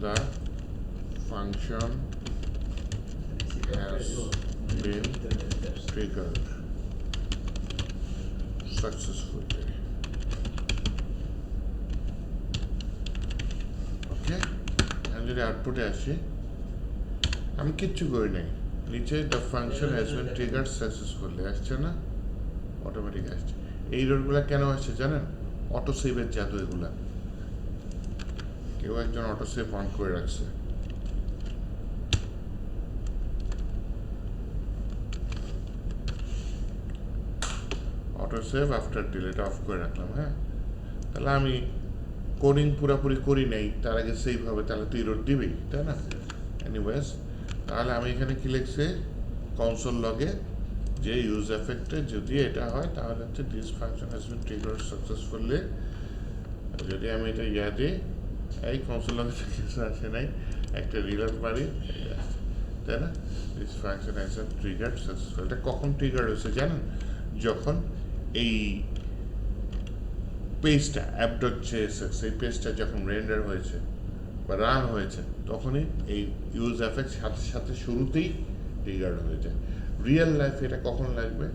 the function has been triggered successfully. ওকে, আমি যদি আউটপুটে আসি, আমি কিচ্ছু করি নাই, নিচে the function has been triggered successfully আসছে না, অটোমেটিক আসছে। এই রোডগুলো কেন আসছে জানেন? অটো সেভের জাদু এগুলা। কেউ একজন অটো সেভ অন করে রাখছে। Auto save after delete of করে রাখলাম, হ্যাঁ। তাহলে আমি কোডিং পুরোপুরি করি নাই, তার আগে সেভ হবে, তাহলে তো ইরর দিবেই, তাই না? এনিওয়েজ, তাহলে আমি এখানে কি লিখছি কনসোল লগে, যে ইউজ এফেক্টে যদি এটা হয় তাহলে হচ্ছে this function has been triggered successfully. যদি আমি এটা ইয়া দিই, এই কনসোল লগে কিছু আসে নাই, একটা রিলোড মারি, তাই না? This function has been triggered successful. এটা কখন ট্রিগার হয়েছে জানেন? যখন এই পেজটা app.jsx এই পেজটা যখন রেন্ডার হয়েছে বা রান হয়েছে, তখনই এই ইউজ এফেক্ট সাথে সাথে শুরুতেই ট্রিগার হয়ে যায়। রিয়েল লাইফে এটা কখন লাগবে?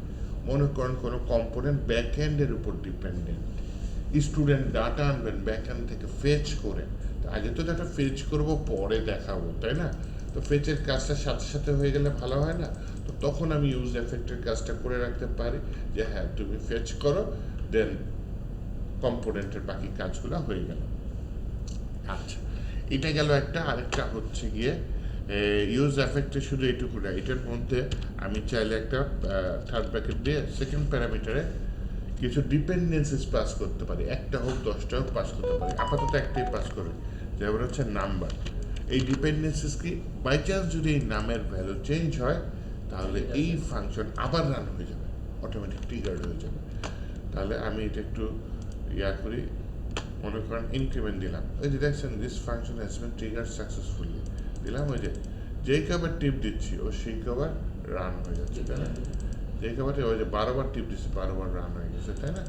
মনে করেন কোনো কম্পোনেন্ট ব্যাক এন্ডের উপর ডিপেন্ডেন্ট, স্টুডেন্ট ডাটা আনবেন ব্যাক এন্ড থেকে ফেচ করে, আগে তো ডাটা ফেচ করবো পরে দেখাবো, তাই না? তো ফেচের কাজটা সাথে সাথে হয়ে গেলে ভালো হয় না? তো তখন আমি ইউজ এফেক্টের কাজটা করে রাখতে পারি যে হ্যাঁ তুমি ফেচ করো, দেন কম্পোনেন্টের বাকি কাজগুলো হয়ে গেল। আচ্ছা, এটা গেল একটা। আরেকটা হচ্ছে গিয়ে ইউজ এফেক্টে শুধু এইটুকু না, এটার মধ্যে আমি চাইলে একটা থার্ড ব্র্যাকেট দিয়ে সেকেন্ড প্যারামিটারে কিছু ডিপেন্ডেন্সিস পাস করতে পারি, একটা হোক 10টা হোক পাস করতে পারি। আপাতত একটাই পাস করি, যেমন হচ্ছে নাম্বার। এই ডিপেন্ডেন্সিস কি, বাই চান্স যদি এই নামের ভ্যালু চেঞ্জ হয় তাহলে এই ফাংশন আবার রান হয়ে যাবে, অটোমেটিক ট্রিগার্ড হয়ে যাবে। তাহলে আমি এটা একটু ইয়া করি, মনে করেন ইনক্রিমেন্ট দিলাম, ওই যে দেখছেন this function has been triggered successfully দিলাম, ওই যে যেই কবার টিপ দিচ্ছি ও সেই কবার রান হয়ে যাচ্ছে, তাই না? যেই কবারটা ওই যে 12বার টিপ দিচ্ছি 12বার রান হয়ে গেছে, তাই না?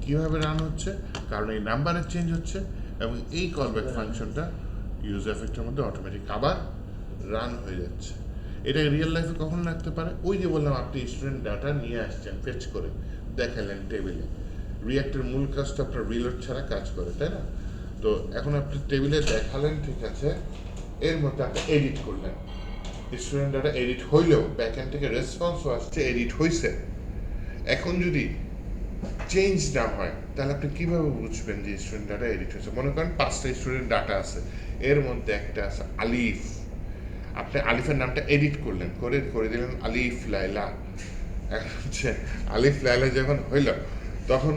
কীভাবে রান হচ্ছে? কারণ এই নাম্বারের চেঞ্জ হচ্ছে এবং এই কলব্যাক ফাংশনটা ইউজ এফেক্টের মধ্যে অটোমেটিক আবার রান হয়ে যাচ্ছে। এটা রিয়েল লাইফে কখন লাগতে পারে? ওই যে বললাম আপনি স্টুডেন্ট ডাটা নিয়ে আসছেন, ফেচ করে দেখালেন টেবিলে, রিয়াক্টের মূল কাজটা আপনার রিলোড ছাড়া কাজ করে, তাই না? তো এখন আপনি টেবিলে দেখালেন, ঠিক আছে, এর মধ্যে আপনি এডিট করলেন, স্টুডেন্ট ডাটা এডিট হইলেও ব্যাকএন্ড থেকে রেসপন্সও আসছে এডিট হয়েছে। এখন যদি চেঞ্জ না হয় তাহলে আপনি কীভাবে বুঝবেন যে স্টুডেন্ট ডাটা এডিট হয়েছে? মনে করেন 5টা স্টুডেন্ট ডাটা আছে, এর মধ্যে একটা আছে আলিফ, আপনি আলিফের নামটা এডিট করলেন, করে দিলেন আলিফ লাইলা। এখন হচ্ছে আলিফ লাইলা যখন হইল, তখন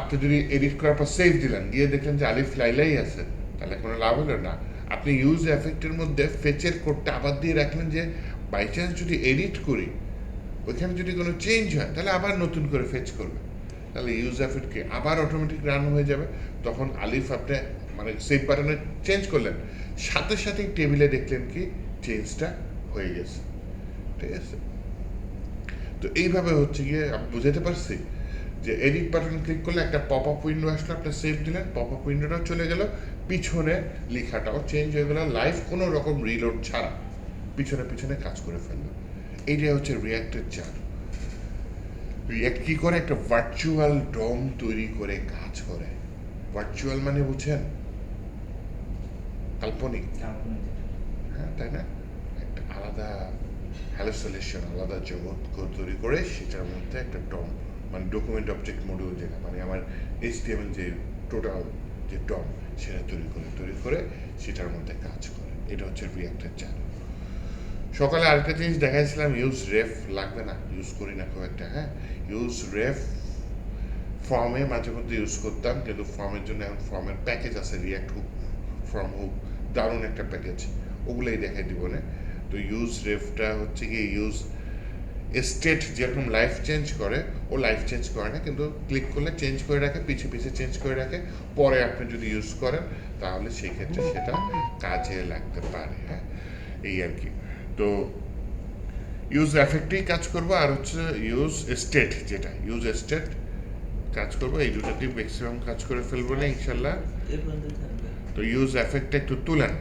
আপনি যদি এডিট করার পর সেভ দিলেন, গিয়ে দেখলেন যে আলিফ লাইলাই আছে, তাহলে কোনো লাভ হলো না। আপনি ইউজ এফেক্টের মধ্যে ফেচের কোডটা আবার দিয়ে রাখলেন যে বাই চান্স যদি এডিট করি, ওইখানে যদি কোনো চেঞ্জ হয় তাহলে আবার নতুন করে ফেচ করবে, তাহলে ইউজ এফেক্টকে আবার অটোমেটিক রান হয়ে যাবে। তখন আলিফ আপনি মানে সেভ বাটনে চেঞ্জ করলেন, সাথে সাথেই টেবিলে দেখলেন কি চেঞ্জটা হয়ে গেছে, ঠিক আছে? তো এইভাবে হচ্ছে গিয়ে আমি বুঝাতে পারছি যে এডিট বাটন ক্লিক করলে একটা পপ আপ উইন্ডো আসলো, আপনি সেভ দিলেন, পপ আপ উইন্ডোটাও চলে গেল, পিছনে লেখাটাও চেঞ্জ হয়ে গেল, লাইভ কোনো রকম রিলোড ছাড়া পিছনে পিছনে কাজ করে ফেললো। এইটাই হচ্ছে রিয়াক্টের চার। রিয়াক্ট কি করে? একটা ভার্চুয়াল ডম তৈরি করে কাজ করে। ভার্চুয়াল মানে বুঝছেন? কাল্পনিক, হ্যাঁ, তাই না? একটা আলাদা হ্যালোসিনেশন, আলাদা জগৎ তৈরি করে সেটার মধ্যে একটা ডম মানে ডকুমেন্ট অবজেক্ট মডিউল, যেটা মানে আমার HTML যে টোটাল যে ডম সেটা তৈরি করে সেটার মধ্যে কাজ করে। এটা হচ্ছে রিয়াক্টের চার। সকালে আরেকটা জিনিস দেখাইছিলাম, ইউজ রেফ লাগবে না, ইউজ করি না খুব একটা, হ্যাঁ। ইউজ রেফ ফর্মে মাঝে মধ্যে ইউজ করতাম, কিন্তু ফর্মের জন্য এখন ফর্মের প্যাকেজ আছে, রিয়াক্ট হুক, ফর্ম হুক, দারুণ একটা প্যাকেজ, ওগুলোই দেখাই দিব না। তো ইউজ রেফটা হচ্ছে কি ইউজ স্টেট, যেরকম লাইফ চেঞ্জ করে ও লাইফ চেঞ্জ করে না, কিন্তু ক্লিক করলে চেঞ্জ করে রাখে, পিছিয়ে চেঞ্জ করে রাখে, পরে আপনি যদি ইউজ করেন তাহলে সেই ক্ষেত্রে সেটা কাজে লাগতে পারে, হ্যাঁ, এই আর কি। তো ইউজ এফেক্টেই কাজ করবো, আর হচ্ছে ইউজ স্টেট, যেটা ইউজ স্টেট কাজ করবো, এই দুটাতেই ম্যাক্সিমাম কাজ করে ফেলবো না ইনশাল্লাহ। এ পর্যন্ত থাকবে। তো ইউজ এফেক্টটা একটু তুলেন।